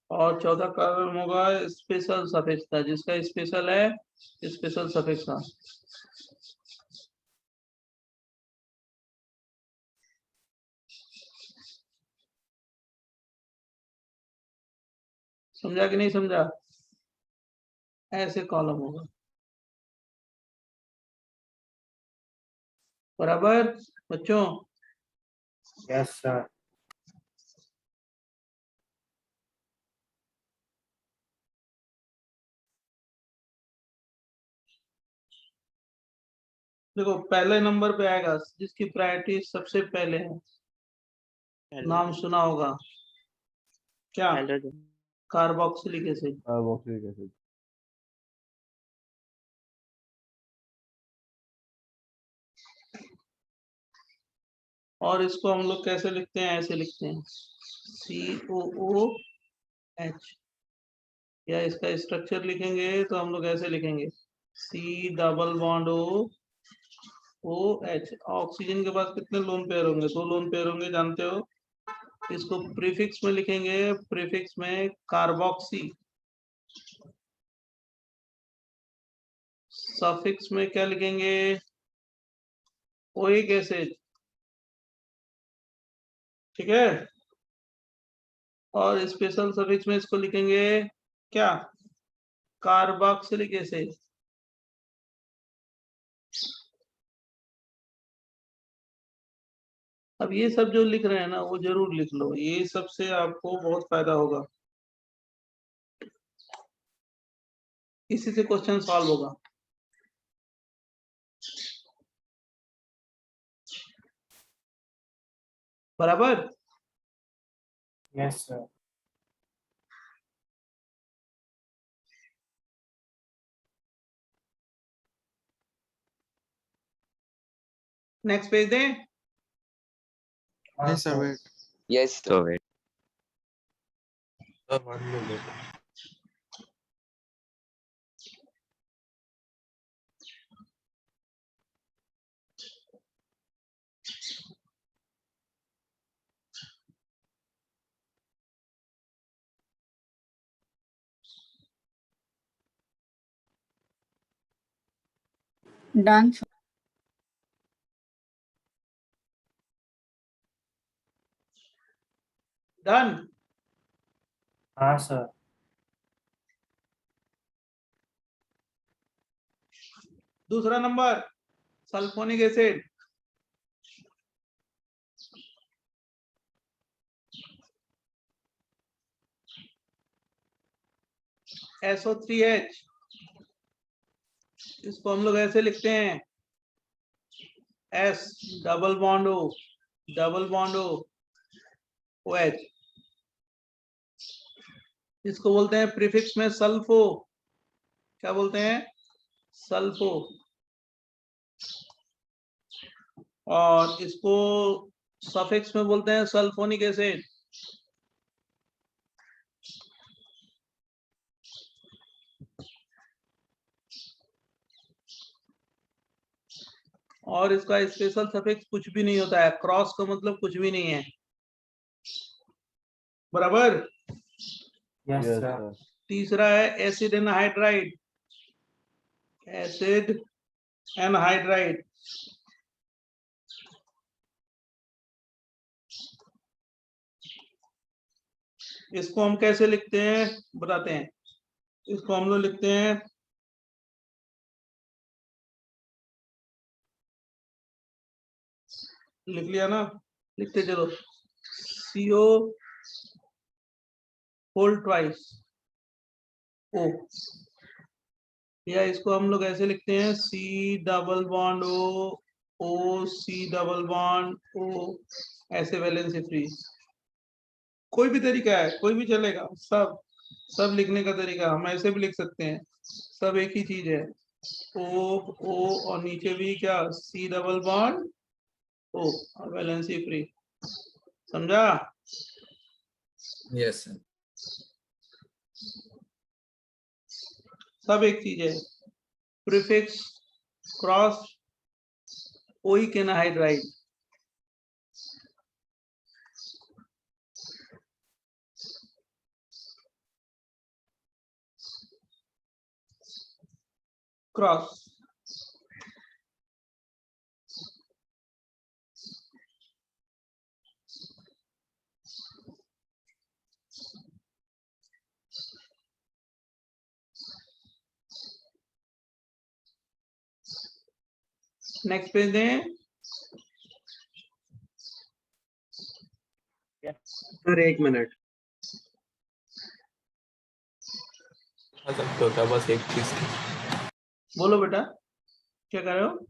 और चौथा कॉलम होगा स्पेशल सफिक्स का, जिसका स्पेशल है स्पेशल सफिक्स का। समझा कि नहीं समझा? ऐसे कॉलम होगा, बराबर बच्चों। Yes sir. देखो पहले नंबर पे आएगा जिसकी प्रायोरिटी सबसे पहले है, नाम सुना होगा क्या? Carboxylic acid. और इसको हम लोग कैसे लिखते हैं? ऐसे लिखते हैं COOH, या इसका स्ट्रक्चर लिखेंगे तो हम लोग ऐसे लिखेंगे C double bond OH। Oxygen के पास कितने लोन पेयर होंगे? 2 लोन पेयर होंगे, जानते हो। इसको प्रीफिक्स में लिखेंगे, प्रीफिक्स में कार्बोक्सी, सफिक्स में क्या लिखेंगे? ओइक एसिड, ठीक है। और स्पेशल सफिक्स में इसको लिखेंगे क्या? Carboxylic acid. अब ये सब जो लिख रहे हैं ना वो जरूर लिख लो, ये सबसे आपको बहुत फायदा होगा, इसी से क्वेश्चन सॉल्व होगा। बराबर। Yes sir. नेक्स्ट पेज दें। Yes sir wait. Yes, sir. So wait. Sir 1 minute. Done. Done. हाँ सर। दूसरा नंबर सल्फोनिक एसिड, SO3H। इसको हम लोग ऐसे लिखते हैं S double bond O double bond OH। इसको बोलते हैं प्रीफिक्स में सल्फो, क्या बोलते हैं, सल्फो। और इसको सफिक्स में बोलते हैं सल्फोनिक एसिड। और इसका स्पेशल सफिक्स कुछ भी नहीं होता है, क्रॉस का मतलब कुछ भी नहीं है, बराबर। Yes sir. तीसरा है एसिड एनहाइड्राइड, एसिड एनहाइड्राइड। इसको हम कैसे लिखते हैं बताते हैं। इसको हम लोग लिखते हैं लिख लिया ना, लिखते चलो, CO होल ट्वाइस O, या इसको हम लोग ऐसे लिखते हैं C double bond O C double bond O, ऐसे वैलेंसी फ्री। कोई भी तरीका है, कोई भी चलेगा, सब लिखने का तरीका, हम ऐसे भी लिख सकते हैं, सब एक ही चीज है। O और नीचे भी क्या, C डबल बॉन्ड O और वैलेंसी फ्री, समझा। Yes sir. सब एक चीज है, prefix cross oic anhydride. Cross next page दें। सर 1 मिनट। सकते हो क्या बस एक चीज की? बोलो बेटा, क्या कर रहे हो?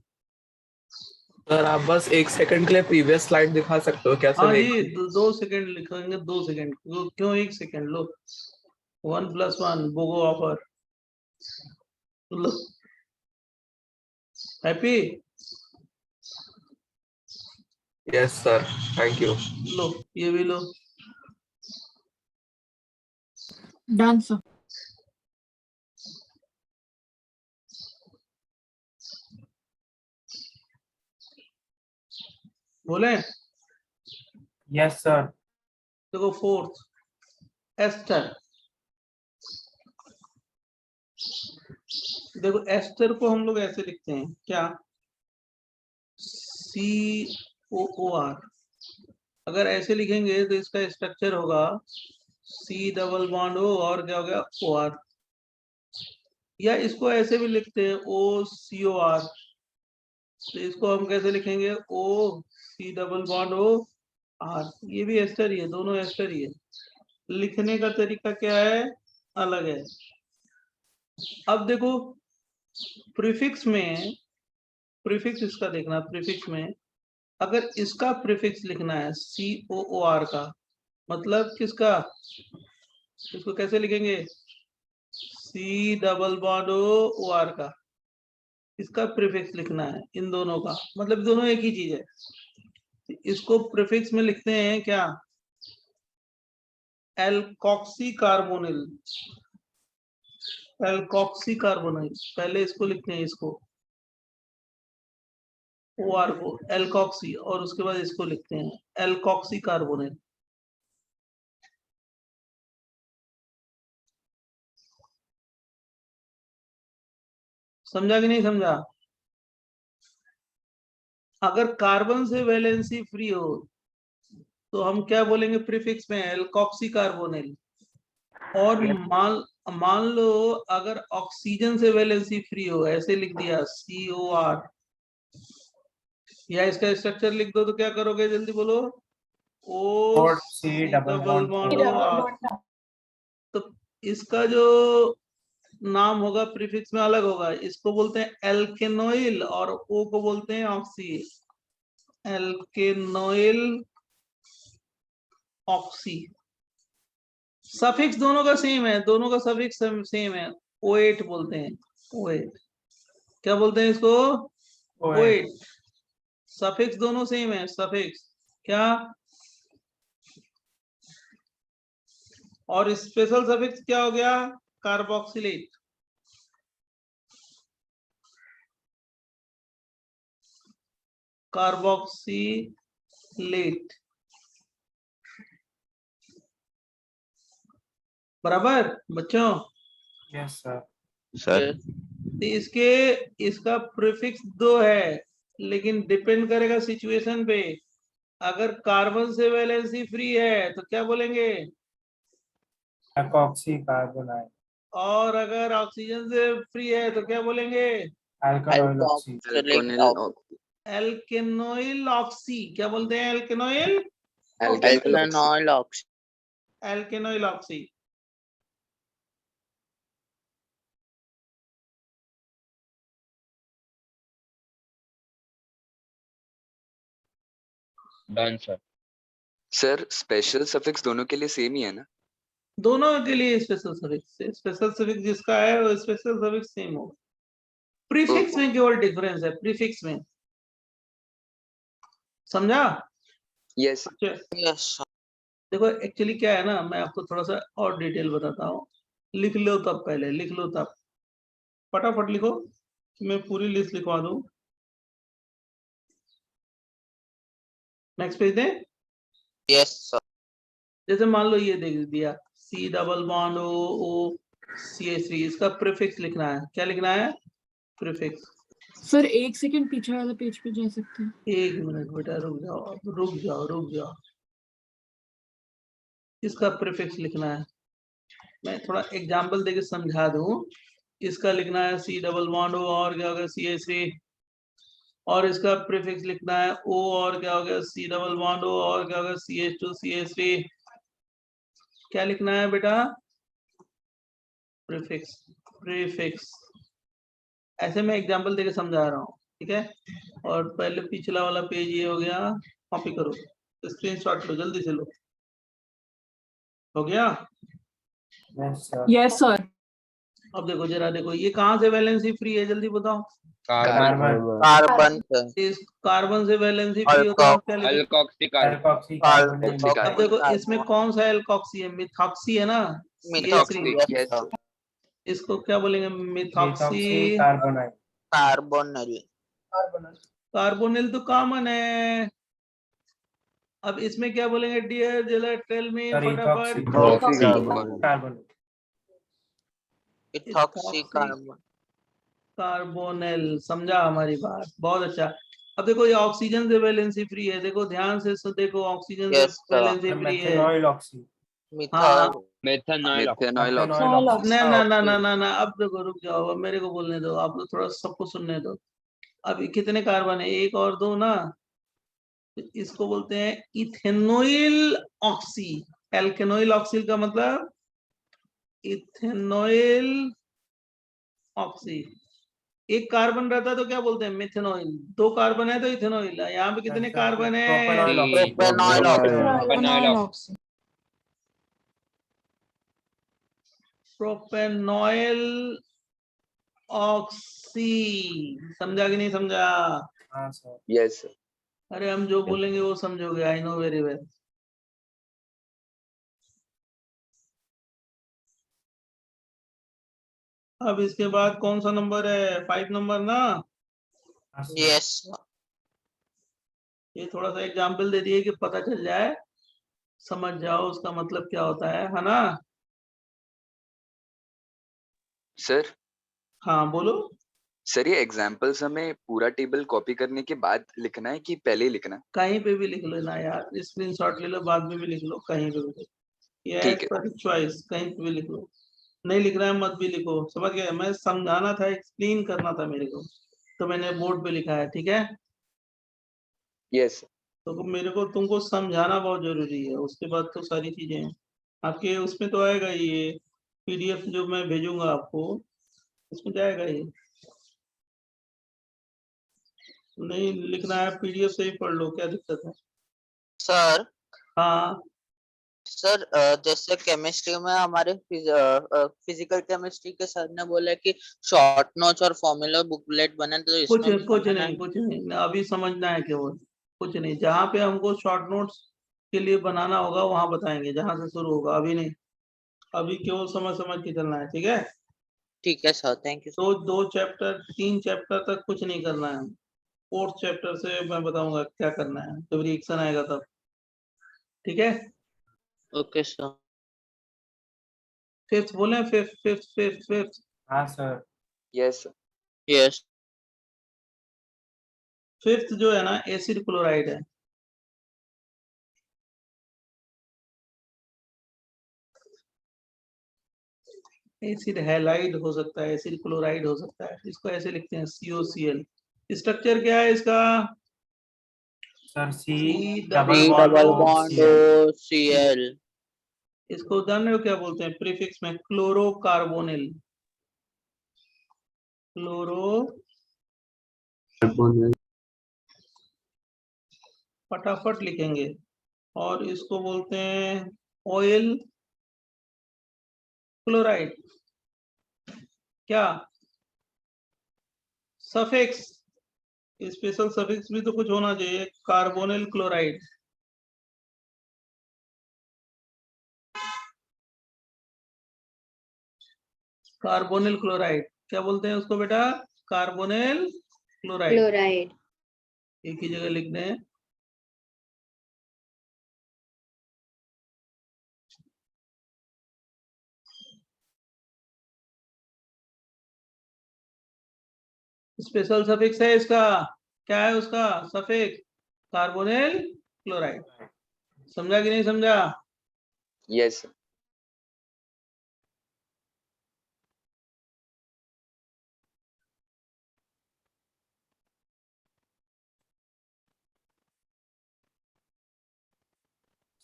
सर आप बस 1 सेकंड के लिए प्रीवियस स्लाइड दिखा सकते हो क्या सर? हाँ जी, 2 सेकंड लिखेंगे, 2 सेकंड क्यों 1 सेकंड, लो 1+1 बोगो ऑफर, लो happy, yes sir, thank you. लो ये भी लो। Done sir. बोले यस सर। देखो फोर्थ एस्टर, देखो एस्टर को हम लोग ऐसे लिखते हैं क्या, COOR। अगर ऐसे लिखेंगे तो इसका स्ट्रक्चर होगा C डबल बॉन्ड O और क्या हो गया OR, या इसको ऐसे भी लिखते हैं OCOR। तो इसको हम कैसे लिखेंगे OC डबल बॉन्ड OR, ये भी एस्टर ही है, दोनों एस्टर ही है, लिखने का तरीका क्या है, अलग है। अब देखो प्रीफिक्स में, प्रीफिक्स इसका देखना, प्रीफिक्स में अगर इसका प्रीफिक्स लिखना है COOR का, मतलब किसका, इसको कैसे लिखेंगे C डबल बॉन्ड OR का, इसका प्रीफिक्स लिखना है, इन दोनों का, मतलब दोनों एक ही चीज है। इसको प्रीफिक्स में लिखते हैं क्या, एल्कोक्सी कार्बोनिल, एल्कोक्सी कार्बोनिल, पहले इसको लिखते हैं, इसको OR को एल्कोक्सी, और उसके बाद इसको लिखते हैं एल्कोक्सी कार्बोनिल। समझा कि नहीं समझा? अगर कार्बन से वैलेंसी फ्री हो तो हम क्या बोलेंगे प्रीफिक्स में, एल्कोक्सी कार्बोनिल। और मान लो अगर ऑक्सीजन से वैलेंसी फ्री हो, ऐसे लिख दिया COR, या इसका स्ट्रक्चर लिख दो तो क्या करोगे, जल्दी बोलो, C डबल बॉन्ड OR। तो इसका जो नाम होगा प्रीफिक्स में अलग होगा, इसको बोलते हैं एल्केनोइल और O को बोलते हैं ऑक्सी, एल्केनोइल ऑक्सी। सफिक्स दोनों का सेम है, दोनों का सफिक्स सेम है, O8 बोलते हैं, O8 क्या बोलते हैं इसको, O8 सफिक्स दोनों सेम है, सफिक्स क्या, और स्पेशल सफिक्स क्या हो गया, कार्बोक्सिलेट, कार्बोक्सिलेट, बराबर बच्चों। Yes, sir. सर तो इसका प्रीफिक्स 2 है, लेकिन डिपेंड करेगा सिचुएशन पे। अगर कार्बन से वैलेंसी फ्री है तो क्या बोलेंगे, Alkoxy carbonide. और अगर ऑक्सीजन से फ्री है तो क्या बोलेंगे, Alkanoid oxy. Alkonyl alkanoyl oxy, क्या बोलते हैं, alkanoyl, Alkanol oxide. Alkanoyl oxy. Done, sir. Sir special suffix दोनों के लिए सेम ही है ना? दोनों के लिए स्पेशल सफिक्स जिसका है वो स्पेशल सफिक्स सेम होगा, प्रीफिक्स में केवल डिफरेंस है, प्रीफिक्स में, समझा। यस अच्छा, Yes, sir. देखो एक्चुअली क्या है ना, मैं आपको थोड़ा सा और डिटेल बताता हूँ, लिख लो तब, पहले लिख लो तब, फटाफट लिखो, मैं पूरी लिस्ट लिखवा दूं। नेक्स्ट पेज दें। Yes, sir. जैसे मान लो ये देख दिया, C double bond O CH3, इसका प्रीफिक्स लिखना है, क्या लिखना है, प्रीफिक्स। सर 1 सेकंड पीछे वाले पेज पे जा सकते हैं? 1 मिनट बेटा, रुक जाओ, रुक जाओ, रुक जाओ, इसका प्रीफिक्स लिखना है, मैं थोड़ा एग्जांपल देके समझा दूं। इसका लिखना है C डबल बॉन्ड O और क्या होगा CH3, और इसका प्रीफिक्स लिखना है O और क्या हो गया C डबल बॉन्ड O और क्या होगा CH2 CH3, क्या लिखना है बेटा, प्रीफिक्स, प्रीफिक्स। ऐसे मैं एग्जांपल देके समझा रहा हूँ, ठीक है। और पहले पिछला वाला पेज ये हो गया, कॉपी करो, स्क्रीनशॉट लो, जल्दी से लो, हो गया। Yes, sir. Yes sir. अब देखो जरा, देखो ये कहाँ से वैलेंसी फ्री है, जल्दी बताओ। Carbon. Carbon, sir. इस कार्बन से वैलेंसी फ्री होता है, क्या लिखें? Alkoxy Alkoxy carbonyl. अब देखो इसमें कौन सा एल्कोक्सी है, मिथॉक्सी है ना, Methoxy. CH3, Yes, sir. इसको क्या बोलेंगे, methoxy Methoxy carbonide. Carbonyl. Carbonyl तो कॉमन है। अब इसमें क्या बोलेंगे डियर, जरा टेल मी Sir, फटाफट, carbonate. Ethoxy carbon. कार्बोनिल, समझा हमारी बात, बहुत अच्छा। अब देखो ये ऑक्सीजन से वैलेंसी फ्री है, देखो ध्यान से देखो, ऑक्सीजन Yes, से sir. वैलेंसी फ्री है। Methanol oxy. हाँ, Methanol. Methanol Methanol oxide. oxy. ना ना ना ना ना ना, अब देखो रुक जाओ, अब मेरे को बोलने दो, आप लोग थोड़ा सबको सुनने दो। अब कितने कार्बन है, 1 और 2 ना, तो इसको बोलते हैं इथेनोइल ऑक्सी। एल्केनोइल ऑक्सी का मतलब इथेनोइल ऑक्सी। 1 कार्बन रहता है तो क्या बोलते हैं, मिथेनॉइल। 2 कार्बन है तो इथेनॉइल। यहाँ पे कितने कार्बन है, Propanol oxy. Propanol oxy. Propanoyl oxy, समझा कि नहीं समझा। हाँ सर. Yes sir. अरे हम जो बोलेंगे वो समझोगे, आई नो वेरी वेल। अब इसके बाद कौन सा नंबर है, 5 नंबर ना। हाँ, sir. Yes, sir. ये थोड़ा सा एग्जाम्पल दे दिए कि पता चल जाए, समझ जाओ उसका मतलब क्या होता है ना। सर हाँ बोलो। सर ये एग्जांपल्स हमें पूरा टेबल कॉपी करने के बाद लिखना है कि पहले ही लिखना है? कहीं पे भी लिख लेना यार, स्क्रीनशॉट ले लो, बाद में भी लिख लो, कहीं पे भी लिख लो, ये ठीक है। चॉइस, कहीं पे भी लिख लो, नहीं लिखना है मत भी लिखो, समझ गए। मैं समझाना था, एक्सप्लेन करना था मेरे को, तो मैंने बोर्ड पे लिखा है, ठीक है। यस तो मेरे को तुमको समझाना बहुत जरूरी है, उसके बाद तो सारी चीजें हैं। आपके उसमें तो आएगा ये PDF जो मैं भेजूंगा आपको, उसमें जाएगा ये, नहीं लिखना है PDF से ही पढ़ लो, क्या दिक्कत है। Sir, हाँ सर जैसे केमिस्ट्री में हमारे फिजिकल केमिस्ट्री के सर ने बोला कि शॉर्ट नोट्स और फॉर्मूला बुकलेट बने, तो कुछ इसमें भी कुछ बनाना नहीं, कुछ नहीं, अभी समझना है केवल, कुछ नहीं। जहाँ पे हमको शॉर्ट नोट्स के लिए बनाना होगा वहां बताएंगे, जहां से शुरू होगा, अभी नहीं। अभी केवल समझ समझ के चलना है, ठीक है। ठीक है सर, थैंक यू। तो 2 चैप्टर 3 चैप्टर तक कुछ नहीं करना है। 4th चैप्टर से मैं बताऊंगा क्या करना है, जब रिएक्शन आएगा तब, ठीक है। Okay sir. 5th बोले, 5th। हाँ सर। यस यस 5th जो है ना, एसिड क्लोराइड है। एसिड हैलाइड हो सकता है, एसिड क्लोराइड हो सकता है, इसको ऐसे लिखते हैं COCl। स्ट्रक्चर क्या है इसका? Sir C C double double bond double bond O bond C L. O Cl। इसको जानते हो क्या बोलते हैं प्रीफिक्स में? क्लोरोकार्बोनिल। क्लोरो, फटाफट लिखेंगे। और इसको बोलते हैं ऑयल क्लोराइड। क्या सफिक्स, स्पेशल सफिक्स भी तो कुछ होना चाहिए। Carbonyl chloride. कार्बोनिल क्लोराइड क्या बोलते हैं उसको बेटा? Carbonyl chloride. क्लोराइड। एक ही जगह लिख दें। स्पेशल सफिक्स है इसका। क्या है उसका सफिक्स? Carbonyl chloride. समझा कि नहीं समझा? यस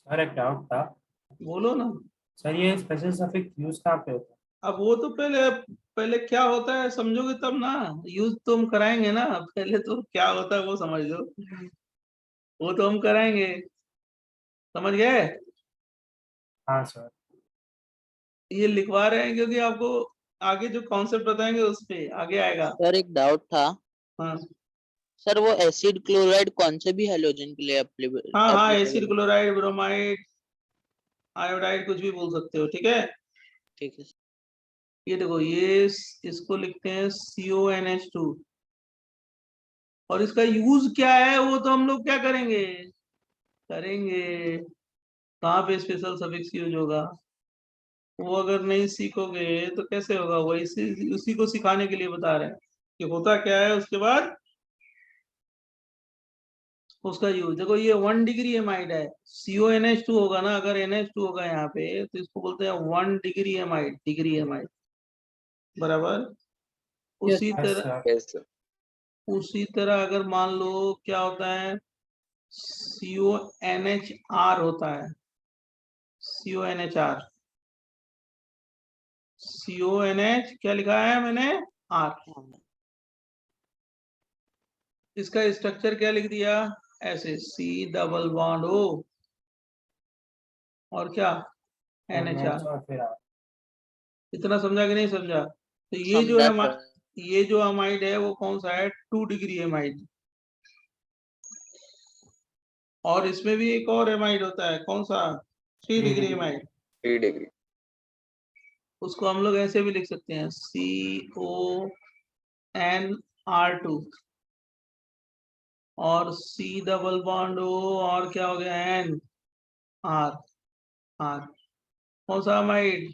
सर एक डाउट था। बोलो ना। सर ये स्पेशल सफिक्स यूज कहाँ पे होता है? अब वो तो पहले पहले क्या होता है समझोगे तब ना, यूज तो हम कराएंगे ना। पहले तो क्या होता है वो समझ लो, वो तो हम कराएंगे। समझ गए? हाँ सर। ये लिखवा रहे हैं क्योंकि आपको आगे जो कॉन्सेप्ट बताएंगे उस पे आगे आएगा। सर एक डाउट था। हाँ सर वो एसिड क्लोराइड कौन से भी हेलोजन के लिए हाँ हाँ, एप्लीकेबल एसिड है? क्लोराइड, ब्रोमाइड, आयोडाइड, कुछ भी बोल सकते हो, ठीक है। ठीक है। ये देखो, ये इसको लिखते हैं CONH2। और इसका यूज क्या है वो तो हम लोग क्या करेंगे, कहाँ पे स्पेशल सफिक्स यूज होगा वो अगर नहीं सीखोगे तो कैसे होगा। वो उसी को सिखाने के लिए बता रहे हैं कि होता क्या है, उसके बाद उसका यूज। देखो ये 1 डिग्री एमाइड है। CONH2 होगा ना, अगर NH2 होगा यहाँ पे तो इसको बोलते हैं 1 डिग्री एमाइड, डिग्री एमाइड बराबर। उसी यस तरह सर। यस उसी तरह अगर मान लो क्या होता है, CONHR होता है। CONHR, CONH क्या लिखा है मैंने? R। इसका स्ट्रक्चर क्या लिख दिया? ऐसे C डबल बॉन्ड O और क्या NHR। और फिर आप। इतना समझा कि नहीं समझा? तो ये जो समझा है, सर। ये जो अमाइड है वो कौन सा है? 2 डिग्री एमाइड। और इसमें भी एक और एमाइड होता है, कौन सा? 3 डिग्री एमाइड। 3 डिग्री। उसको हम लोग ऐसे भी लिख सकते हैं CONR2 और C डबल बॉन्ड O और क्या हो गया NR। कौन सा अमाइड?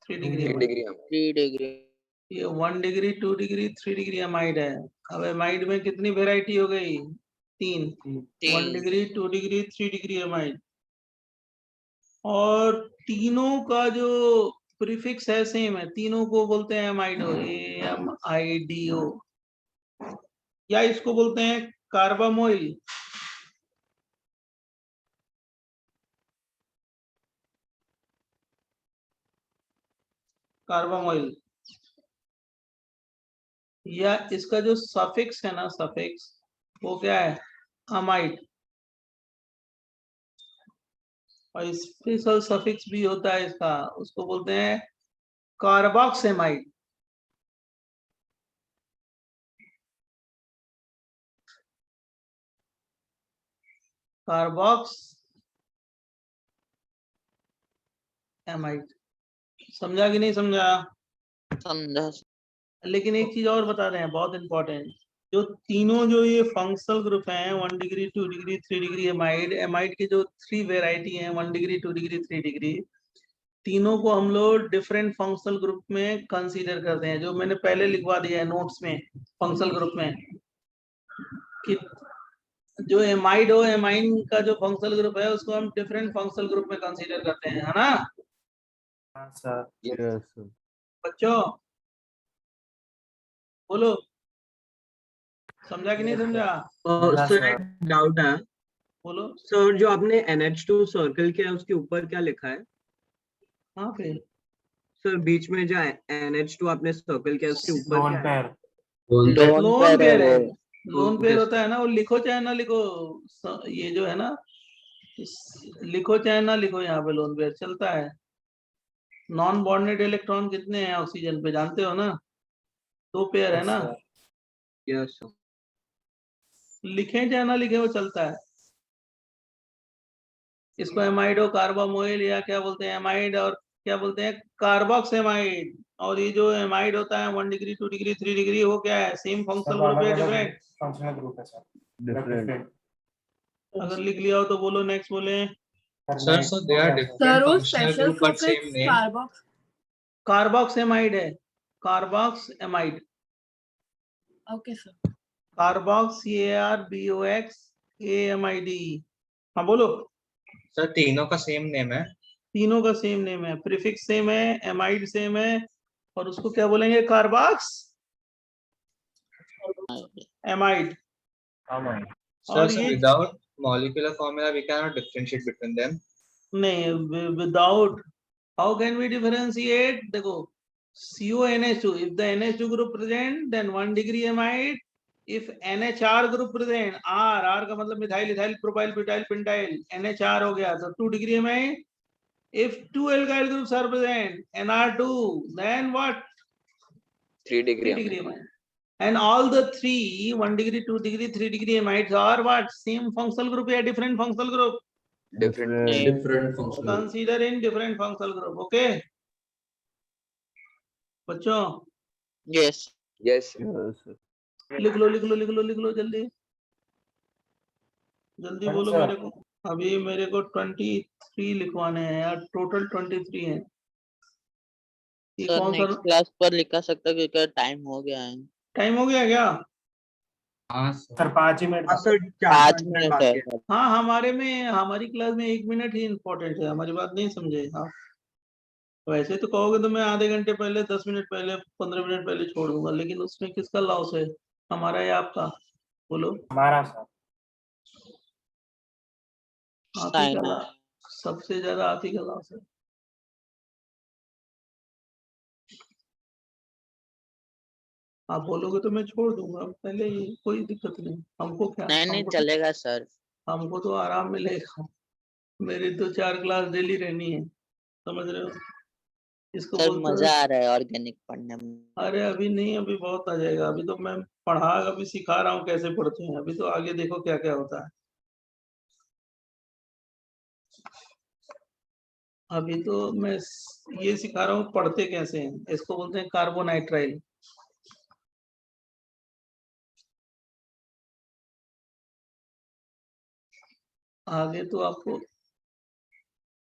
3 degree 3 amide. डिग्री हम 3 डिग्री। ये 1 डिग्री, 2 डिग्री, 3 डिग्री अमाइड है। अब अमाइड में कितनी वेराइटी हो गई? 3। 1 3। Degree, 2 degree, 3 degree amide. और तीनों का जो प्रीफिक्स है सेम है, तीनों को बोलते हैं अमाइडो, AMIDO। या इसको बोलते हैं कार्बामोइल। कार्बामोइल। या इसका जो सफिक्स है ना, सफिक्स वो क्या है? अमाइड। और स्पेशल सफिक्स भी होता है इसका, उसको बोलते हैं कार्बोक्सिमाइड। कार्बोक्सिमाइड, समझा कि नहीं समझा? समझा। लेकिन एक चीज और बता रहे हैं बहुत इंपॉर्टेंट, जो तीनों जो ये फंक्शनल ग्रुप हैं 1 degree 2 degree 3 degree amide, amide के जो 3 वेराइटी हैं 1 डिग्री 2 डिग्री 3 डिग्री, तीनों को हम लोग डिफरेंट फंक्शनल ग्रुप में कंसीडर करते हैं। जो मैंने पहले लिखवा दिया है नोट्स में फंक्शनल ग्रुप में, कि जो एमाइड हो, एमाइन का जो फंक्शनल ग्रुप है उसको हम डिफरेंट फंक्शनल ग्रुप में कंसीडर करते हैं, है ना हाँ सर। बच्चों? बोलो, समझा कि नहीं समझा? समझा सर सर। एक डाउट है बोलो। सर, जो आपने NH2 सर्कल किया है उसके ऊपर क्या लिखा है? हाँ फिर सर बीच में जो NH2 आपने सर्कल किया है उसके ऊपर लोन क्या है? पेयर। लोन पेयर है, वो। लोन पेयर होता है ना, वो लिखो चाहे ना लिखो, ये जो है ना, लिखो चाहे ना लिखो, यहाँ पे लोन पेयर चलता है। नॉन बॉन्डेड इलेक्ट्रॉन कितने हैं ऑक्सीजन पे, जानते हो ना? 2 पेयर है ना, यस सर। लिखे चाहे ना लिखे वो चलता है। इसको एमाइडो कार्बामोइल या क्या बोलते हैं, एमाइड, और क्या बोलते हैं कार्बोक्सिमाइड। और ये जो एमाइड होता है 1 डिग्री 2 डिग्री 3 डिग्री, वो क्या है, सेम फंक्शनल ग्रुप है डिफरेंट? फंक्शनल ग्रुप है सर। डिफरेंट। अगर लिख लिया हो तो बोलो, नेक्स्ट बोले। Sir, so they are different sir वो functional special group but same suffix name. कार्बोक्स। कार्बोक्सिमाइड है, कार्बोक्सिमाइड, ओके सर। कार्बोक्सिमाइड। हाँ बोलो। Sir, तीनों का same name है. तीनों का सेम नेम है, प्रीफिक्स सेम है, एमाइड सेम है, और उसको क्या बोलेंगे, कार्बोक्स एमाइड। Sir, और so ये without molecular formula we cannot differentiate between them. नहीं, without, how can we differentiate? देखो, CONH2, if the NH2 group present then 1 degree amide, if NHR group present, R का मतलब methyl ethyl propyl butyl pentyl, NHR हो गया तो 2 degree amide। if 2 alkyl groups are present, NR2, then what? 3 degree 3 degree amide। and all the 3 1 degree 2 degree 3 degree amides are what? Same functional group या different functional group? Different functional. Consider in different functional group, okay बच्चों? Yes. yes लिख लो लिख लो लिख लो लिख लो, जल्दी जल्दी बोलो अच्छा। मेरे को। अभी मेरे को 23 लिखवाने हैं यार, टोटल 23 हैं। ये सर कौन सा नेक्स्ट क्लास पर लिखा सकता क्योंकि टाइम हो गया है। टाइम हो गया क्या? हाँ सर 5 ही मिनट। हाँ सर, 5 4-5 मिनट मिनट बाकी है है। सर। हाँ, हमारे में हमारी क्लास में 1 मिनट ही इम्पोर्टेंट है, हमारी बात नहीं समझे आप। वैसे तो कहोगे तो मैं आधे घंटे पहले, 10 मिनट पहले, 15 मिनट पहले छोड़ दूंगा, लेकिन उसमें किसका लॉस है, हमारा या आपका? बोलो। हमारा सर। आप ही का साइन लॉस, सबसे ज्यादा आप ही का लॉस है। आप बोलोगे तो मैं छोड़ दूंगा पहले ही, कोई दिक्कत नहीं, हमको क्या, नहीं चलेगा सर। हमको तो आराम मिलेगा। मेरी तो 4 क्लास डेली रहनी है, समझ रहे हो? इसको सर बोलते मजा हैं, आ रहा है ऑर्गेनिक पढ़ने में। अरे अभी नहीं, अभी बहुत आ जाएगा, अभी तो मैं पढ़ा, अभी सिखा रहा हूँ कैसे पढ़ते हैं, अभी तो आगे देखो क्या क्या होता है। अभी तो मैं ये सिखा रहा हूँ पढ़ते कैसे हैं, इसको बोलते हैं कार्बोनाइट्राइल। आगे तो आपको,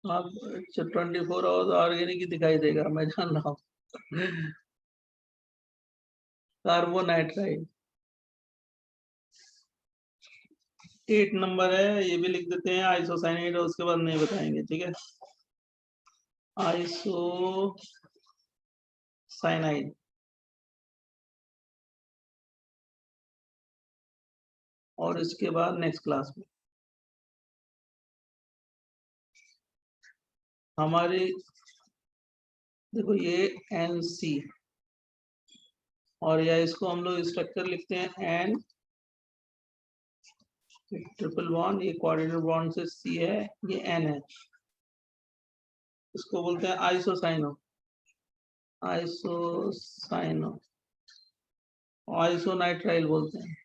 आप 24 आवर्स ऑर्गेनिक ही दिखाई देगा, मैं जान रहा हूँ। कार्बोनाइट्राइल 8 नंबर है, ये भी लिख देते हैं। आइसोसाइनाइड और उसके बाद नहीं बताएंगे, ठीक है? आइसोसाइनाइड और इसके बाद नेक्स्ट क्लास में हमारी, देखो ये NC, और या इसको हम लोग स्ट्रक्चर लिखते हैं N ट्रिपल बॉन्ड, ये कोऑर्डिनेट बॉन्ड से C है, ये N है। इसको बोलते हैं आइसोसाइनो, आइसोसाइनो, आइसोनाइट्राइल बोलते हैं।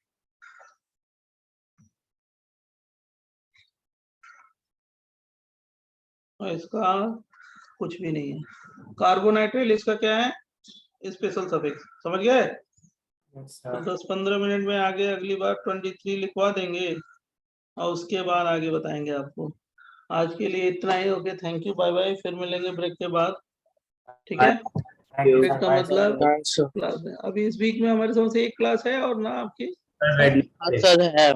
और इसका कुछ भी नहीं है। कार्बोनाइट्राइल इसका क्या है? स्पेशल सफिक्स, समझ गए? Yes, तो sir. 10-15 मिनट में आगे अगली बार 23 लिखवा देंगे और उसके बाद आगे बताएंगे आपको। आज के लिए इतना ही। Okay, thank you, bye bye, फिर मिलेंगे ब्रेक के बाद, ठीक है? Thank you, break sir. का Bye, sir. मतलब क्लास है। अभी इस वीक में हमारे समझ से एक क्लास है और ना आपकी? हाँ सर है।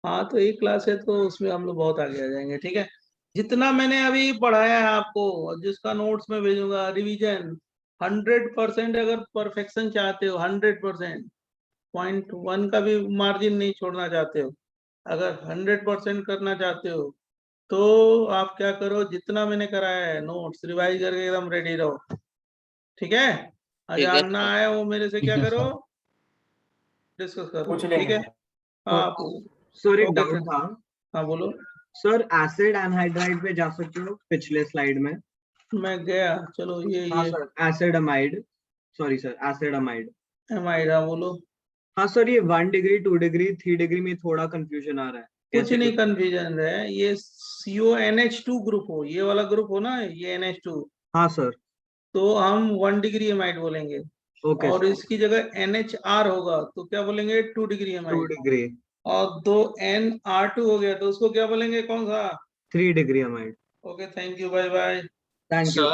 हाँ, तो एक क्लास है तो उसमें हम लोग बहुत आगे आ जाएंगे, ठीक है? जितना मैंने अभी पढ़ाया है आपको और जिसका नोट्स में भेजूंगा, रिवीजन 100%, अगर परफेक्शन चाहते हो 100%, 0.1 का भी मार्जिन नहीं छोड़ना चाहते हो, अगर 100% करना चाहते हो तो आप क्या करो, जितना मैंने कराया है नोट्स रिवाइज करके एकदम रेडी रहो, ठीक है? ठीक है जानना है वो मेरे से क्या करो, डिस्कस करो, पूछ ठीक लेंगे है? sir. हाँ, सर एक ओके डाउट सर। था हाँ बोलो। सर, एसिड एनहाइड्राइड पे जा सकते हो पिछले स्लाइड में? मैं गया, चलो हाँ ये sir, acid amide, sorry sir, acid amide. Amide, हाँ बोलो। हाँ सर, ये 1 डिग्री 2 डिग्री 3 डिग्री में थोड़ा कंफ्यूजन आ रहा है, कुछ कैसे? नहीं कंफ्यूजन है, ये CONH2 ग्रुप हो, ये वाला ग्रुप हो ना, ये NH2, हाँ सर, तो हम 1 डिग्री एमाइड बोलेंगे। ओके और सर, इसकी जगह NHR होगा तो क्या बोलेंगे? 2 डिग्री 2 एमाइड। डिग्री और 2 NR2 हो गया तो उसको क्या बोलेंगे? कौन सा? 3 degree amide. Okay, thank you, bye bye. Thank you.